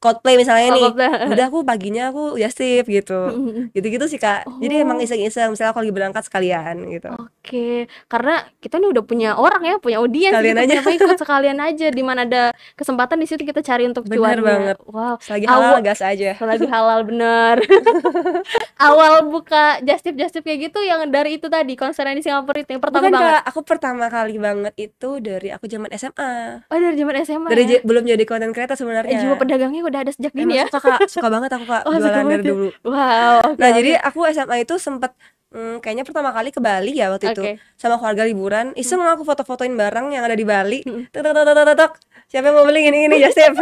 Coldplay misalnya Oh, nih, Coldplay. udah aku paginya aku just tip gitu. Mhm mhm. Gitu-gitu sih Kak. Jadi emang Oh. iseng-iseng, misalnya aku lagi berangkat sekalian gitu. Oke, karena kita nih udah punya orang ya, punya audiens Sekalian gitu, aja. punya pengikut, sekalian aja di mana ada kesempatan di situ kita cari untuk Bener cuannya. banget. Wow, Selagi halal awa gas aja. selagi halal, bener. Awal buka just tip kayak gitu yang dari itu tadi, konser yang di Singapura itu yang pertama Bukan banget? Kak, aku pertama kali banget itu dari aku zaman SMA. Oh, dari zaman SMA Dari ya? belum jadi content creator Jiwa sebenarnya. pedagangnya udah ada sejak dini Emang ya? suka Kak, suka banget aku Kak, Oh, suka jualan banget dari ya? dulu. Wow, oke Nah, oke. jadi aku SMA itu sempet kayaknya pertama kali ke Bali ya waktu itu, Oke. sama keluarga liburan, Mhm iseng aku foto-fotoin barang yang ada di Bali, mhm. tek tek tek tek tek tek, siapa yang mau beli ini just tip.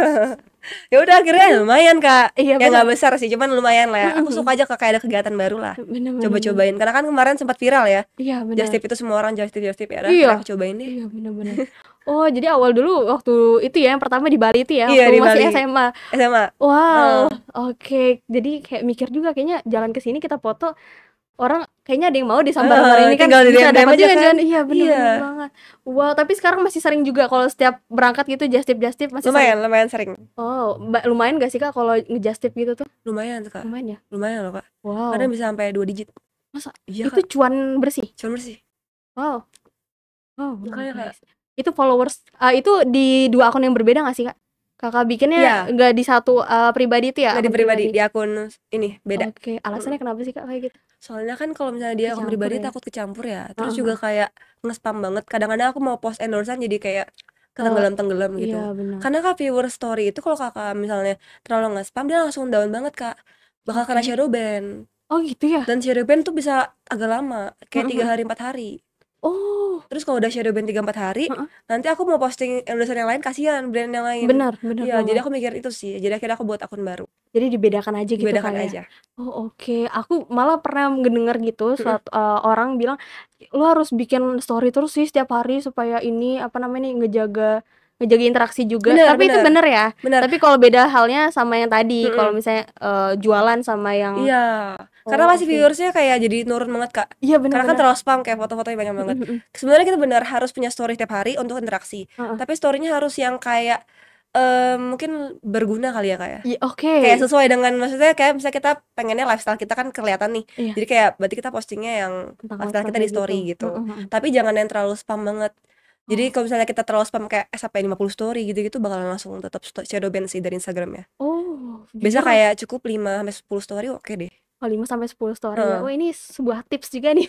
Ya udah akhirnya lumayan Kak, Iya ya nggak bener. besar sih, cuman lumayan lah ya. Mhm Aku mhm. suka aja Kak, kayak ada kegiatan baru lah, Bener bener bener. coba-cobain. Karena kan kemarin sempat viral ya, Iya just bener. tip itu semua orang just tip, ya udah Iya. akhirnya aku cobain deh. Iya, bener bener. Oh, jadi awal dulu waktu itu ya, yang pertama di Bali itu ya, Iya waktu di masih Bali, SMA? SMA. Wow, Heeh. oke. Jadi kayak mikir juga, kayaknya jalan ke sini kita foto, orang kayaknya ada yang mau deh sama barang-barang ini kan, Tinggal di bisa DM-DM dapat aja juga kan? cuan. Iya, bener Iya. bener banget. Wow, tapi sekarang masih sering juga kalau setiap berangkat gitu just tip masih sering? Lumayan sering. Oh, lumayan gak sih Kak kalau nge-just tip gitu tuh? Lumayan tuh Kak, Lumayan ya? lumayan loh Kak. Kadang Wow, bisa sampai 2 digit. masa? Iya Itu Kak, cuan bersih? cuman bersih. Wow. Oh, Makanya Kak, nice. Itu followers, itu di 2 akun yang berbeda nggak sih, Kak? Kakak bikinnya iya, nggak di satu, pribadi itu ya, nggak di akun pribadi, pribadi? di akun ini beda. Oke, Mhm. alasannya kenapa sih, Kak, kayak gitu? Soalnya kan kalau misalnya di akun Kecampur pribadi ya? takut kecampur ya, terus Heeh juga heeh. kayak nge-spam banget. Kadang-kadang aku mau post endorse jadi kayak Eee, ketenggelam-tenggelam iya gitu. bener. Karena Kak, viewer story itu kalau Kakak misalnya terlalu nge-spam, dia langsung down banget Kak, bakal kena Oke. shadow ban. Oh gitu ya? Dan shadow ban tuh bisa agak lama, kayak Mhm 3 mhm. hari, 4 hari. Oh, Terus kalau udah shadow ban 3, 4 hari, heeh. nanti aku mau posting endorse yang lain, kasihan brand yang lain. Bener bener Iya, jadi banget. aku mikir itu sih, jadi akhirnya aku buat akun baru, Jadi dibedakan aja gitu, Kak, dibedakan ya? aja. Oh, oke. Aku malah pernah ngedenger gitu, Mhm, orang bilang, "Lu harus bikin story terus sih setiap hari supaya ini, apa namanya nih, ngejaga interaksi juga." bener Tapi itu bener bener ya? bener, Tapi kalau beda halnya sama yang tadi, kalau mhm, misalnya, jualan sama yang iya, karena oh, masih oke. viewersnya kayak jadi nurun banget, Kak. Iya, bener Karena kan bener. terlalu spam kayak foto-fotonya banyak Mhm banget. mhm. Sebenarnya kita benar harus punya story tiap hari untuk interaksi, Heeh. tapi story-nya harus yang kayak, mungkin berguna kali ya, Kak, ya. Iya, Kayak oke. sesuai dengan maksudnya kayak misalnya kita pengennya lifestyle kita kan kelihatan nih, Iya, jadi kayak berarti kita postingnya yang tentang lifestyle lifestyle kita di kayak gitu. story Mhm gitu. mhm. Tapi jangan yang terlalu spam banget. Jadi Oh kalau misalnya kita terlalu spam kayak, sampai 50 story gitu-gitu bakalan langsung tetap shadow ban sih dari Instagram-nya. oh, Biasa jujur kayak cukup 5 sampai 10 story oke deh. 5 sampai 10 story ya. Heeh. Oh, ini sebuah tips juga nih.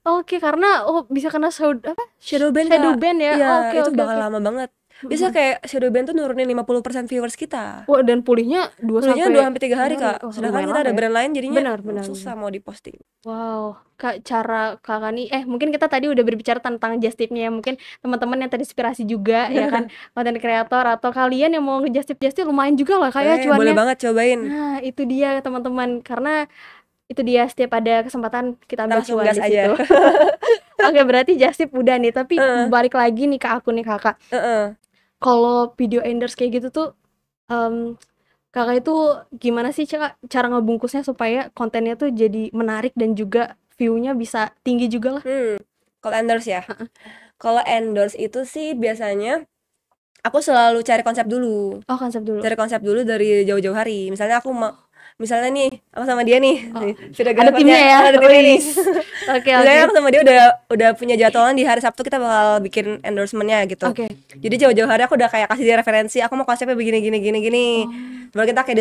Oke, karena bisa kena apa, Shadow ban, shadow Kak. ban ya? Iya, Oke itu oke bakal oke. lama banget. Mhm Bisa mhm. kayak shadow ban tuh nurunin 50% viewers kita. Wah, dan pulihnya 2 Pulihnya 2 sampai sampai 3 hari, 3 hari. Kak. Oh, Sedangkan lumayan kita lama ada ya. brand lain jadinya, Benar benar benar. susah mau di-posting. Wow, Kak, cara Kakak nih mungkin kita tadi udah berbicara tentang just tip-nya ya, mungkin teman-teman yang terinspirasi juga ya kan, konten kreator atau kalian yang mau nge-just tip lumayan juga loh Kak ya Boleh cuannya. banget cobain. Nah, itu dia teman-teman, karena itu dia setiap ada kesempatan kita Kita ambil langsung cuan gas di aja. situ. Oke, berarti just tip udah nih, tapi Heeh, balik lagi nih ke akunnya Kakak. heeh. Kalau video endorse kayak gitu tuh, mmm, Kakak itu gimana sih cara ngebungkusnya supaya kontennya tuh jadi menarik dan juga view-nya bisa tinggi juga lah? Kalau endorse ya? Heeh. Kalau endorse itu sih biasanya aku selalu cari konsep dulu. Oh, konsep dulu. Cari konsep dulu dari jauh-jauh hari. Misalnya Oh misalnya nih, aku sama dia nih, oh, ada videografernya timnya ya? ada timnya nih. Wis. Oke Misalnya oke. aku sama dia udah punya jadwalan di hari Sabtu kita bakal bikin endorsement-nya gitu. Oke. Jadi jauh-jauh hari aku udah kayak kasih dia referensi, aku mau konsepnya begini gini gini gini. Oh Baru kita kayak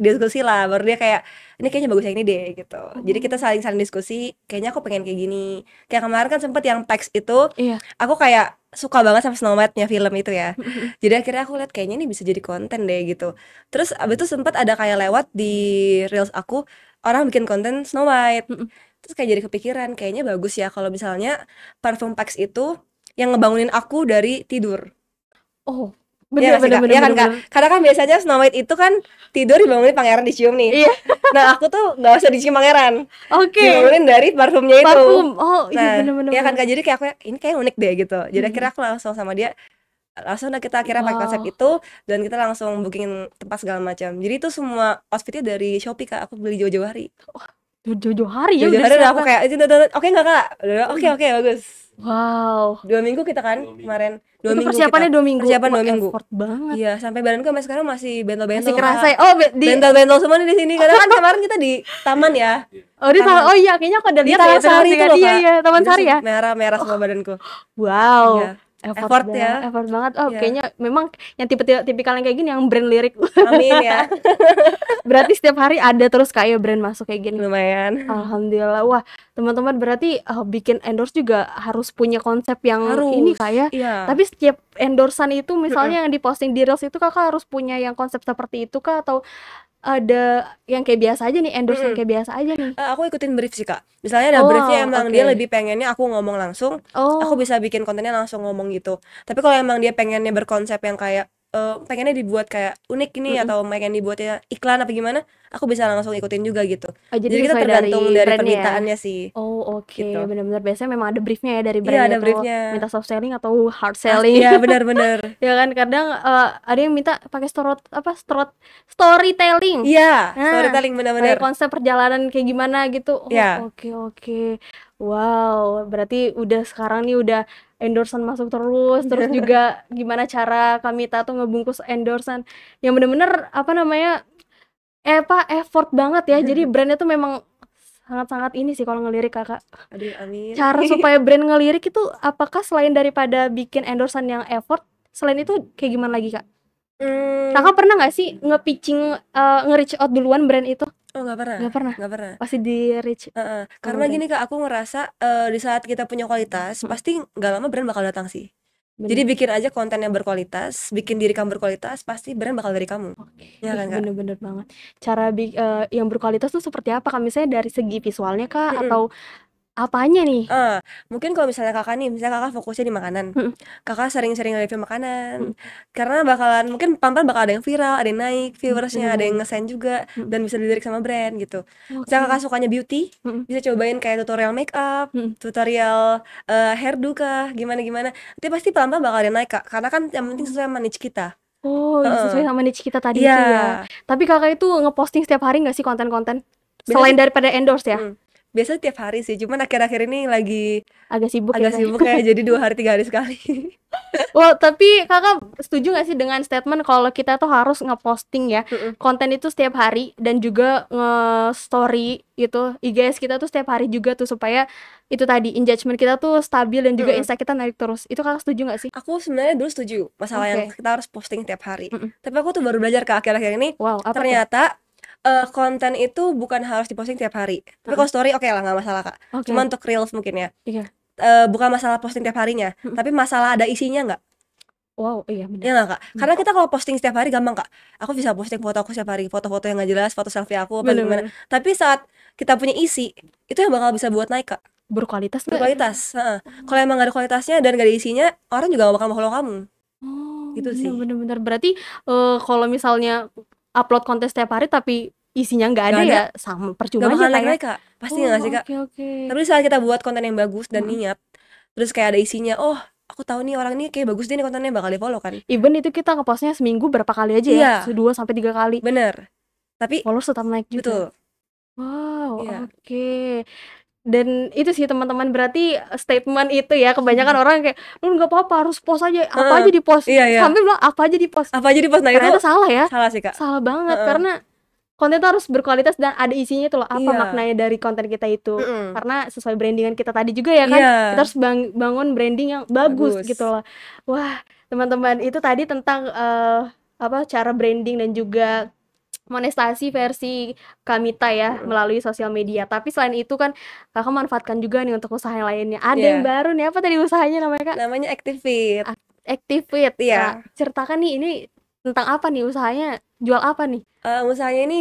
diskusi lah, baru dia kayak ini kayaknya bagus yang ini deh gitu. Jadi kita oh, saling-saling diskusi, kayaknya aku pengen kayak gini. Kayak kemarin kan sempet yang teks itu, iya. aku kayak suka banget sama Snow White-nya film itu ya. Mhm mhm. Jadi akhirnya aku lihat kayaknya ini bisa jadi konten deh gitu. Terus abis itu sempet ada kayak lewat di reels aku, orang bikin konten Snow White. Mhm. Terus kayak jadi kepikiran, kayaknya bagus ya kalau misalnya parfum Pax itu yang ngebangunin aku dari tidur. Oh, Iya bener gak sih bener Kak? bener Iya kan bener Kak? bener. Karena kan biasanya Snow White itu kan tidur dibangunin pangeran dicium nih. Iya, Nah aku tuh gak usah dicium pangeran, oke. dibangunin dari parfumnya itu. Parfum. Oh, iya Nah, bener bener iya kan bener. Kak? Jadi kayak aku, ini kayak unik deh gitu. Jadi Mhm akhirnya mhm. aku langsung sama dia, Langsung kita akhirnya pakai konsep Wow, itu dan kita langsung booking tempat segala macam. Jadi itu semua outfitnya dari Shopee Kak, aku beli jauh-jauh hari. jauh-jauh hari ya Jauh-jauh udah hari udah aku disiapkan. kayak, oke nggak Kak? Udah, oke oke bagus. Wow, 2 minggu kita kan kemarin, 2 minggu persiapannya kita 2 minggu. persiapan Wah, 2 minggu. effort banget. Iya, sampai badanku sampai sekarang masih Masih bentol-bentol kerasa Kak. ya? Oh, Bentol-bentol semua nih di sini. Karena kan kemarin kita di taman ya, oh, taman oh iya, kayaknya aku udah di lihat ya Taman itu Sari itu postingan. loh Iya, Kak. iya, Taman Jadi Sari ya? merah-merah semua badanku. Iya, Wow, effort ya. effort banget. Oh, Iya, kayaknya memang yang tipikal yang kayak gini yang brand lirik. amin ya. Berarti setiap hari ada terus kayak brand masuk kayak gini. Lumayan. Alhamdulillah. Wah, teman-teman berarti bikin endorse juga harus punya konsep yang ini Harus. Kak ya. Iya. Tapi setiap endorsean itu Mm-mm. misalnya yang diposting di Reels itu Kakak harus punya yang konsep seperti itu Kak atau ada yang kayak biasa aja nih, endorse yang Mm-mm. kayak biasa aja nih? Aku ikutin brief sih Kak. Misalnya ada Oh, briefnya emang dia oke. lebih pengennya aku ngomong langsung, aku Oh, bisa bikin kontennya langsung ngomong gitu. Tapi kalau emang dia pengennya berkonsep yang kayak pengennya dibuat kayak unik ini mhm. atau pengen dibuatnya iklan apa gimana, aku bisa langsung ikutin juga gitu. Oh, jadi Jadi kita sesuai tergantung dari dari brand-nya ya? permintaannya sih, Oh, oke. gitu. Benar-benar biasanya memang ada briefnya ya dari Iya brand ada itu, briefnya. minta soft selling atau hard selling. Iya benar-benar. Ya kan kadang ada yang minta pakai storytelling. Iya, Nah, storytelling kayak benar-benar. konsep perjalanan kayak gimana gitu. Oh, Iya. oke, oke. Wow, berarti udah sekarang nih udah endorsement masuk terus, terus juga gimana cara Kamita tuh ngebungkus endorsement yang bener-bener apa namanya, effort banget ya. Jadi brand-nya tuh memang sangat-sangat ini sih kalau ngelirik Kakak. Aduh, amin. Cara supaya brand ngelirik itu apakah selain daripada bikin endorsement yang effort, selain itu kayak gimana lagi, Kak? Hmm, Kakak pernah nggak sih nge-pitching, nge-reach out duluan brand itu? oh nggak pernah, Nggak pernah? nggak pernah. Pasti di-reach sama Karena brand? gini Kak, aku ngerasa di saat kita punya kualitas, Mhm, pasti nggak lama brand bakal datang sih. Jadi bener. bikin aja konten yang berkualitas, bikin diri kamu berkualitas, pasti brand bakal dari kamu. Oke. Ya Ih, kan Kak? bener banget. Cara yang berkualitas tuh seperti apa, Kak? Misalnya dari segi visualnya kah? Mhm. Atau apanya nih? Mungkin kalau misalnya Kakak nih, misalnya Kakak fokusnya di makanan, Mhm, Kakak sering-sering review makanan, mhm, karena bakalan mungkin pelan-pelan bakal ada yang viral, ada yang naik viewersnya, bener ada yang banget. nge-send juga, Mhm, dan bisa dilirik sama brand gitu. Misalnya oke. Kakak sukanya beauty, Mhm, bisa cobain kayak tutorial makeup, mhm. tutorial hairdo kah, gimana-gimana. Nanti pasti pelan-pelan bakal ada yang naik Kak, karena kan yang penting Oh. sesuai sama niche kita. Oh, sesuai Heeh. sama niche kita tadi Iya, itu ya. Tapi Kakak itu ngeposting setiap hari nggak sih konten-konten? biasa Selain sih, daripada endorse ya? mhm, biasanya tiap hari sih, cuman akhir-akhir ini lagi Agak sibuk ya, agak Kak? sibuk ya, jadi 2 hari 3 hari sekali. Oh, tapi Kakak setuju nggak sih dengan statement kalau kita tuh harus ngeposting ya, Mhm. konten itu setiap hari dan juga nge-story gitu, IGS kita tuh setiap hari juga tuh supaya itu tadi engagement kita tuh stabil dan juga Mhm. insight kita naik terus. Itu Kakak setuju nggak sih? Aku sebenarnya dulu setuju masalah yang Oke. kita harus posting tiap hari. Mhm. Tapi aku tuh baru belajar Kak akhir-akhir ini, Wow, apa tuh? ternyata, konten itu bukan harus diposting tiap hari. Tapi Heeh. kalau story oke lah nggak masalah Kak. Cuma Oke. untuk reels mungkin ya, Iya. bukan masalah posting tiap harinya, Mhm. tapi masalah ada isinya nggak, Wow, iya bener. iya nggak Kak? Mmm. Karena kita kalau posting setiap hari gampang Kak, aku bisa posting foto aku setiap hari, foto-foto yang nggak jelas, foto selfie aku apa Bener gimana. bener. Tapi saat kita punya isi, itu yang bakal bisa buat naik Kak, Berkualitas nggak? berkualitas, heeh. Kalau emang nggak ada kualitasnya dan nggak ada isinya, orang juga nggak bakal mau-follow kamu, Oh, gitu bener sih. bener bener. Berarti, kalau misalnya upload konten setiap hari tapi isinya nggak ada Nggak ada, ya sama nggak percuma aja, bakal Kak, ya? naik-naik Kak, pasti nggak sih Oh, Kak? oke, oke. Tapi saat kita buat konten yang bagus dan Mhm. niat, terus kayak ada isinya, "Oh, aku tahu nih orang ini kayak bagus deh nih kontennya," bakal di-follow kan. Even itu kita nge-post-nya seminggu berapa kali aja ya, Iya, 2 sampai 3 kali, bener. Tapi followers tetap naik juga. betul, Wow, iya. oke. Dan itu sih teman-teman berarti statement itu ya kebanyakan orang kayak, "Lu nggak apa-apa harus post aja, apa Heeh, aja di-post." iya iya, Sampai bilang, "Apa aja di-post." apa aja di-post, nah itu Ternyata salah ya, salah sih Kak, salah banget heeh, karena konten itu harus berkualitas dan ada isinya itu loh, apa iya, maknanya dari konten kita itu. mhm, Karena sesuai branding-an kita tadi juga ya kan, kita iya, harus bangun branding yang bagus gitu bagus, loh. Wah, teman-teman itu tadi tentang, apa, cara branding dan juga monetasi versi Kamita ya, mhm, melalui sosial media. Tapi selain itu kan Kakak manfaatkan juga nih untuk usaha yang lainnya. Ada yang iya, baru nih, apa tadi usahanya namanya, Kak? namanya Activate, Activate. Nah, iya. ceritakan nih ini tentang apa nih usahanya? Jual apa nih? Usahanya ini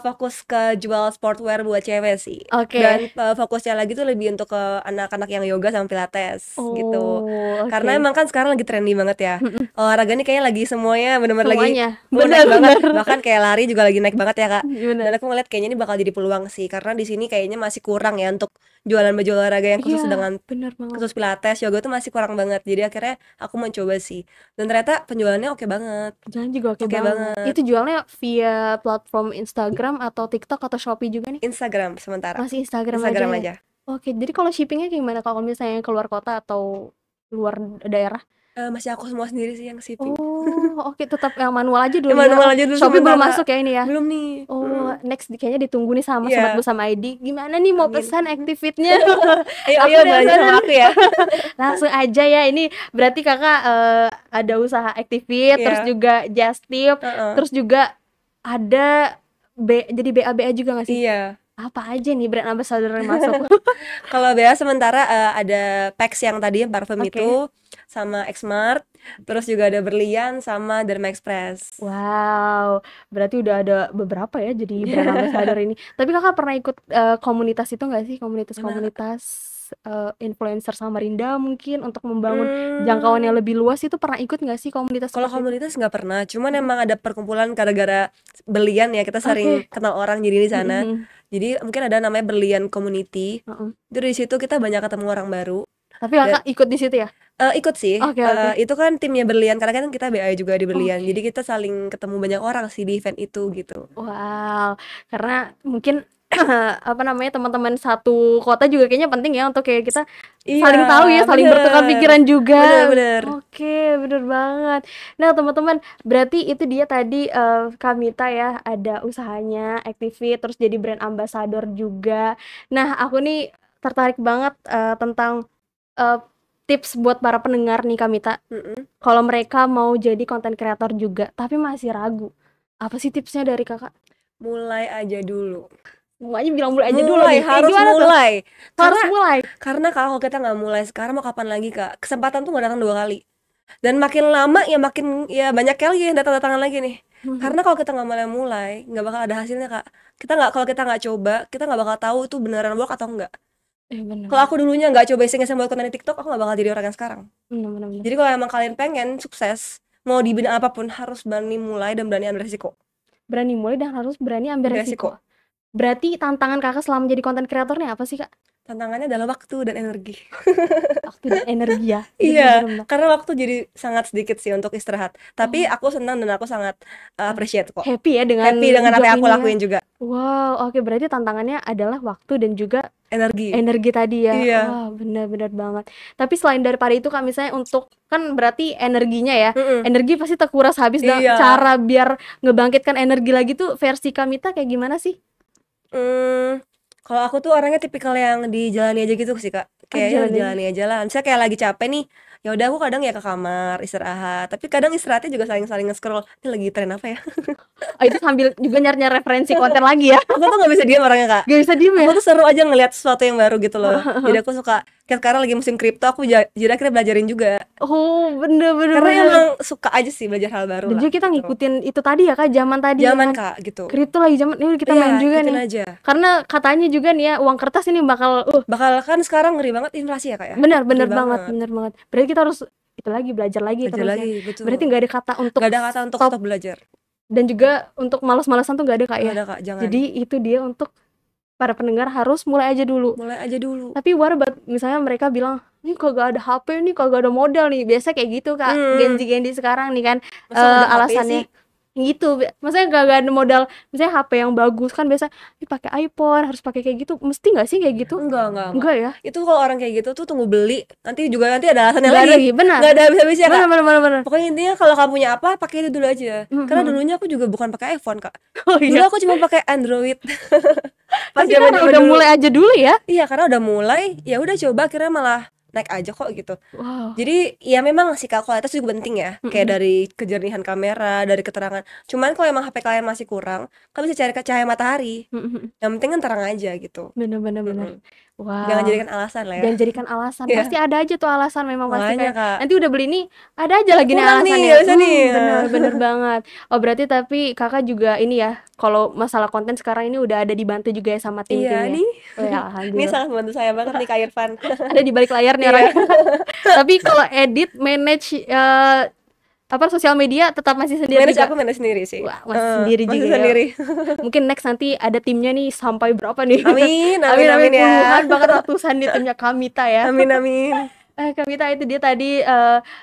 fokus ke jual sportwear buat cewek sih. Oke. Dan fokusnya lagi tuh lebih untuk ke anak-anak yang yoga sama pilates gitu. Oh, Karena oke. emang kan sekarang lagi trendy banget ya. Mhm. Olahraga nih kayaknya lagi semuanya bener-bener lagi Semuanya. naik banget. Benar-benar. Bahkan kayak lari juga lagi naik banget ya Kak. Dan Benar. aku ngeliat kayaknya ini bakal jadi peluang sih. Karena di sini kayaknya masih kurang ya untuk jualan baju olahraga yang khusus Iya, dengan benar banget. khusus pilates, yoga tuh masih kurang banget. Jadi akhirnya aku mencoba sih. Dan ternyata penjualannya oke banget. Jualan juga oke Oke banget. banget. Itu jualnya via platform Instagram atau TikTok atau Shopee juga nih? Instagram sementara. Masih Instagram aja Instagram ya? aja. Oke, jadi kalau shippingnya gimana kalau misalnya keluar kota atau luar daerah? Masih aku semua sendiri sih yang shipping. Oh, oke, tetap yang manual aja dulu ya. Manual aja dulu Shopee belum sementara. masuk ya ini ya? Belum nih. Oh, next kayaknya ditunggu nih sama Sobat Iya. Busam ID. Gimana nih mau Amin. pesan Activate-nya? Ayo Aku ayo udah belanja pesan. sama aku ya. Langsung aja ya. Ini berarti Kakak ada usaha Activate, terus Iya. juga Just Tip, Heeh. terus juga ada jadi BA-BA juga nggak sih? Iya. Apa aja nih brand ambassador yang masuk? Kalau Bea sementara ada Pex yang tadi parfum Oke. itu sama Xmart, terus juga ada Berlian sama Derma Express. Wow, berarti udah ada beberapa ya jadi brand ambassador ini. Tapi Kakak pernah ikut komunitas itu nggak sih? Mana? Komunitas-komunitas influencer Samarinda mungkin untuk membangun Hmm, jangkauan yang lebih luas itu pernah ikut nggak sih komunitas Kalau seperti itu? komunitas nggak pernah, cuman emang ada perkumpulan gara-gara Berlian ya, kita sering Oke. kenal orang jadi di sana. Mhm. Jadi mungkin ada namanya Berlian Community. Heeh. Itu di situ kita banyak ketemu orang baru. Tapi Kakak ikut di situ ya? Ikut sih. Oke, oke. Itu kan timnya Berlian karena kan kita BA juga di Berlian. Oke. Jadi kita saling ketemu banyak orang sih di event itu gitu. Wow, karena mungkin apa namanya teman-teman satu kota juga kayaknya penting ya untuk kayak kita Iya, saling tahu ya, saling bertukar bener. pikiran juga. Bener. Oke, bener banget. Nah, teman-teman, berarti itu dia tadi Kamita ya, ada usahanya Activate, terus jadi brand ambassador juga. Nah, aku nih tertarik banget tentang eh, tips buat para pendengar nih Kamita. Mm-mm. Kalau mereka mau jadi content creator juga, tapi masih ragu. Apa sih tipsnya dari Kakak? Mulai aja dulu. Semuanya bilang mulai aja dulu Mulai, nih. Kayak harus gimana tuh? mulai. Harus mulai. Karena kalau kita nggak mulai sekarang mau kapan lagi Kak? Kesempatan tuh nggak datang 2 kali. Dan makin lama ya makin ya banyak kali yang datang-datangan lagi nih. Karena kalau kita nggak mulai nggak bakal ada hasilnya Kak. Kalau kita nggak coba, kita nggak bakal tahu itu beneran work atau enggak. Bener. Kalau aku dulunya nggak coba iseng-iseng buat konten di TikTok, aku nggak bakal jadi orang yang sekarang. Bener. Jadi kalau emang kalian pengen sukses, mau di bidang apapun harus berani mulai dan berani ambil resiko. Berani mulai dan harus berani ambil resiko. Berarti tantangan Kakak selama jadi content creator nih apa sih, Kak? Tantangannya adalah waktu dan energi. Waktu dan energi ya. Iya, Bener-bener. karena waktu jadi sangat sedikit sih untuk istirahat. Tapi aku senang dan aku sangat appreciate kok. Happy ya dengan Happy dengan apa yang aku job ini ya. lakuin juga. Wow, oke, berarti tantangannya adalah waktu dan juga Energi tadi ya. Iya. Wah, benar-benar banget. Tapi selain daripada itu Kak, misalnya untuk kan berarti energinya ya. Mm-mm. Energi pasti terkuras habis. Dan Iya. cara biar ngebangkitkan energi lagi tuh versi Kamita kayak gimana sih? Kalau aku tuh orangnya tipikal yang dijalani aja gitu sih Kak. Kayaknya dijalani aja lah. Misalnya kayak lagi capek nih, ya udah aku kadang ya ke kamar istirahat. Tapi kadang istirahatnya juga saling nge-scroll. Ini lagi tren apa ya? Oh, itu sambil juga nyari referensi konten lagi ya. Aku tuh nggak bisa diam orangnya Kak. Gak bisa diem ya. Aku tuh seru aja ngelihat sesuatu yang baru gitu loh. Jadi aku suka. Kayak sekarang lagi musim kripto, aku jadi akhirnya belajarin juga. Oh, bener-bener. Karena emang suka aja sih belajar hal baru Dan lah. juga kita gitu. ngikutin itu tadi ya Kak, zaman tadi. Zaman kan? Kak gitu. Kripto lagi zaman ini kita Iya, main juga ikutin nih. aja. Karena katanya juga nih ya uang kertas ini bakal Bakal kan sekarang ngeri banget inflasi ya Kak ya. bener Ngeri banget. Berarti kita harus itu lagi belajar lagi Belajar terus lagi, ya. betul. Berarti nggak ada kata untuk Gak ada kata untuk stop belajar. dan juga untuk malas-malasan tuh nggak ada Kak ya. Gak ada Kak, jangan. Jadi itu dia untuk para pendengar harus mulai aja dulu. Mulai aja dulu. Tapi what about misalnya mereka bilang ini kagak ada HP nih, kagak ada modal nih. Biasa kayak gitu Kak. Genzi sekarang nih kan Masa udah HP alasannya sih? gitu. Maksudnya kagak ada modal, misalnya HP yang bagus kan biasa pakai iPhone, harus pakai kayak gitu. Mesti nggak sih kayak gitu? Enggak ya? Itu kalau orang kayak gitu tuh tunggu beli, nanti ada alasannya Nggak lagi. benar. Gak ada habis-habisnya Kak. Benar. Pokoknya intinya kalau kamu punya apa, pakai itu dulu aja. Karena dulunya aku juga bukan pakai iPhone Kak. Oh Dulu iya. aku cuma pakai Android. Pas Tapi karena zaman udah dulu. mulai aja dulu ya. Iya, karena udah mulai, ya udah coba akhirnya malah naik aja kok gitu. Wow. Jadi ya memang sih Kak, kualitas juga penting ya. Kayak dari kejernihan kamera, dari keterangan. Cuman kalau emang HP kalian masih kurang, kalian bisa cari ke cahaya matahari. Yang penting kan terang aja gitu. Benar. Jangan Wow. jadikan alasan lah ya. Jangan jadikan alasan, Iya, pasti ada aja tuh alasan memang pasti makanya kayak, Kak. nanti udah beli ini, ada aja lagi nih Kurang nih, alasannya. nggak bisa nih. Bener bener banget. Oh berarti tapi Kakak juga ini ya, kalau masalah konten sekarang ini udah ada dibantu juga ya sama Iya tim-timnya? nih, Oh ya ini alhamdulillah. sangat membantu saya banget nih Kak Irfan. Ada di balik layar nih Iya. orangnya. Tapi kalau edit, manage, apa, sosial media tetap masih sendiri juga? Aku manage sendiri sih. Wah, masih sendiri Masih juga ya? sendiri. Mungkin next nanti ada timnya nih sampai berapa nih? Amin, Amin amin, amin, amin ya. puluhan bahkan ratusan nih timnya Kamita ya. Amin, amin. Kamita itu dia tadi,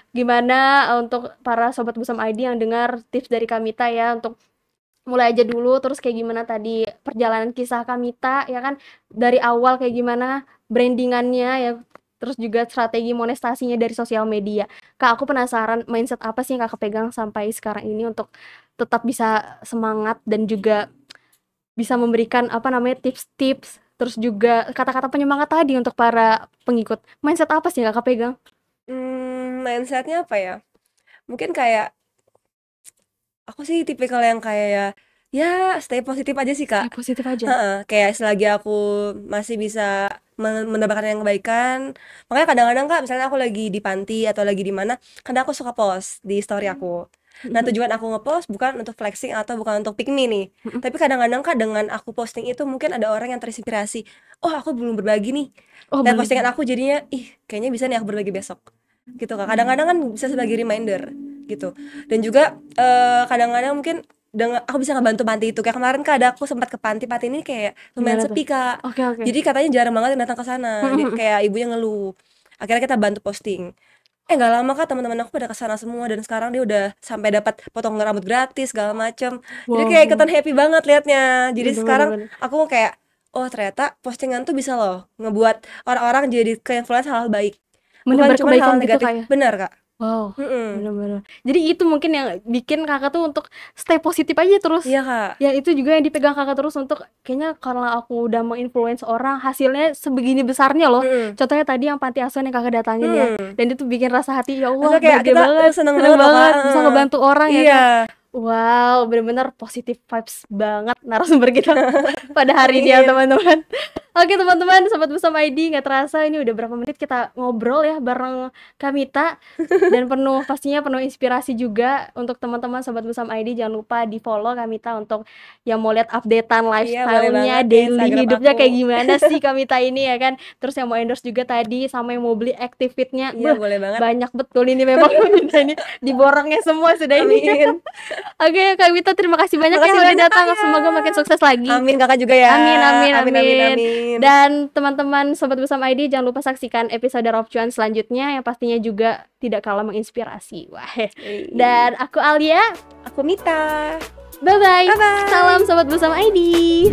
gimana untuk para sobat Busam ID yang dengar tips dari Kamita ya, untuk mulai aja dulu, terus kayak gimana tadi perjalanan kisah Kamita ya kan, dari awal kayak gimana brandingannya ya, terus juga strategi monetasinya dari sosial media. Kak, aku penasaran mindset apa sih yang Kakak pegang sampai sekarang ini untuk tetap bisa semangat dan juga bisa memberikan apa namanya, tips-tips, terus juga kata-kata penyemangat tadi untuk para pengikut. Mindset apa sih yang Kakak pegang? Mindset-nya apa ya? Mungkin kayak aku sih tipikal yang kayak ya stay positif aja sih Kak. Stay positif aja. Heeh, kayak selagi aku masih bisa mendapatkan yang kebaikan, makanya kadang-kadang Kak, misalnya aku lagi di panti atau lagi di mana, kadang aku suka post di story aku. Nah, tujuan aku ngepost bukan untuk flexing atau bukan untuk pick me nih, tapi kadang-kadang Kak, dengan aku posting itu mungkin ada orang yang terinspirasi, "Oh, aku belum berbagi nih." Oh, Dan belum. postingan aku jadinya, "Ih, kayaknya bisa nih aku berbagi besok." Gitu Kak. Kadang-kadang kan bisa sebagai reminder gitu. Dan juga kadang-kadang mungkin aku bisa ngebantu panti itu. Kayak kemarin Kak, ada aku sempat ke panti ini kayak lumayan Gimana tuh? sepi Kak. Oke oke. Jadi katanya jarang banget yang datang ke sana. Kayak ibunya ngeluh. Akhirnya kita bantu posting. Nggak lama Kak, teman-teman aku pada ke sana semua dan sekarang dia udah sampai dapat potong rambut gratis segala macem. Jadi Wow kayak wow. ikutan happy banget liatnya. Jadi Bener bener sekarang bener. aku kayak, oh ternyata postingan tuh bisa loh ngebuat orang-orang jadi ke-influence hal-hal baik. Bukan Menebar cuma hal kebaikan gitu negatif. Kak ya? Benar Kak. Wow, Mhm. bener bener. Jadi itu mungkin yang bikin Kakak tuh untuk stay positif aja terus. Iya Kak. Ya itu juga yang dipegang Kakak terus untuk, kayaknya karena aku udah mau-influence orang, hasilnya sebegini besarnya loh. Mhm. Contohnya tadi yang panti asuhan yang Kakak datangin ya, dan itu bikin rasa hati, ya Allah Maksudnya kayak bahagia kita banget, seneng seneng banget loh Kak, banget bisa heeh. ngebantu orang ya Iya. kan. Wow, bener-bener positive vibes banget narasumber kita pada hari ini ya Amin. teman-teman. Oke teman-teman, Sobat Busam ID, nggak terasa ini udah berapa menit kita ngobrol ya bareng Kamita, dan pastinya penuh inspirasi juga untuk teman-teman Sobat Busam ID. Jangan lupa di-follow Kamita untuk yang mau lihat updatean Iya boleh lifestyle-nya, banget di daily Instagram hidupnya aku. kayak gimana sih Kamita ini ya kan. Terus yang mau endorse juga tadi sama yang mau beli Activate-nya, Iya boleh banget. banyak betul ini memang Kamita ini diborongnya semua sudah ini. Amin. Oke Kamita, terima kasih banyak ya Makasih udah banyak datang. Kak ya. Semoga makin sukses lagi. Amin Kakak juga ya. Amin amin Amin, amin, amin. amin. Dan teman-teman Sobat Busam ID, jangan lupa saksikan episode Rob Cuan selanjutnya yang pastinya juga tidak kalah menginspirasi. Wah. Dan aku Alia. Aku Mita. Bye bye. Bye-bye. Salam Sobat Busam ID.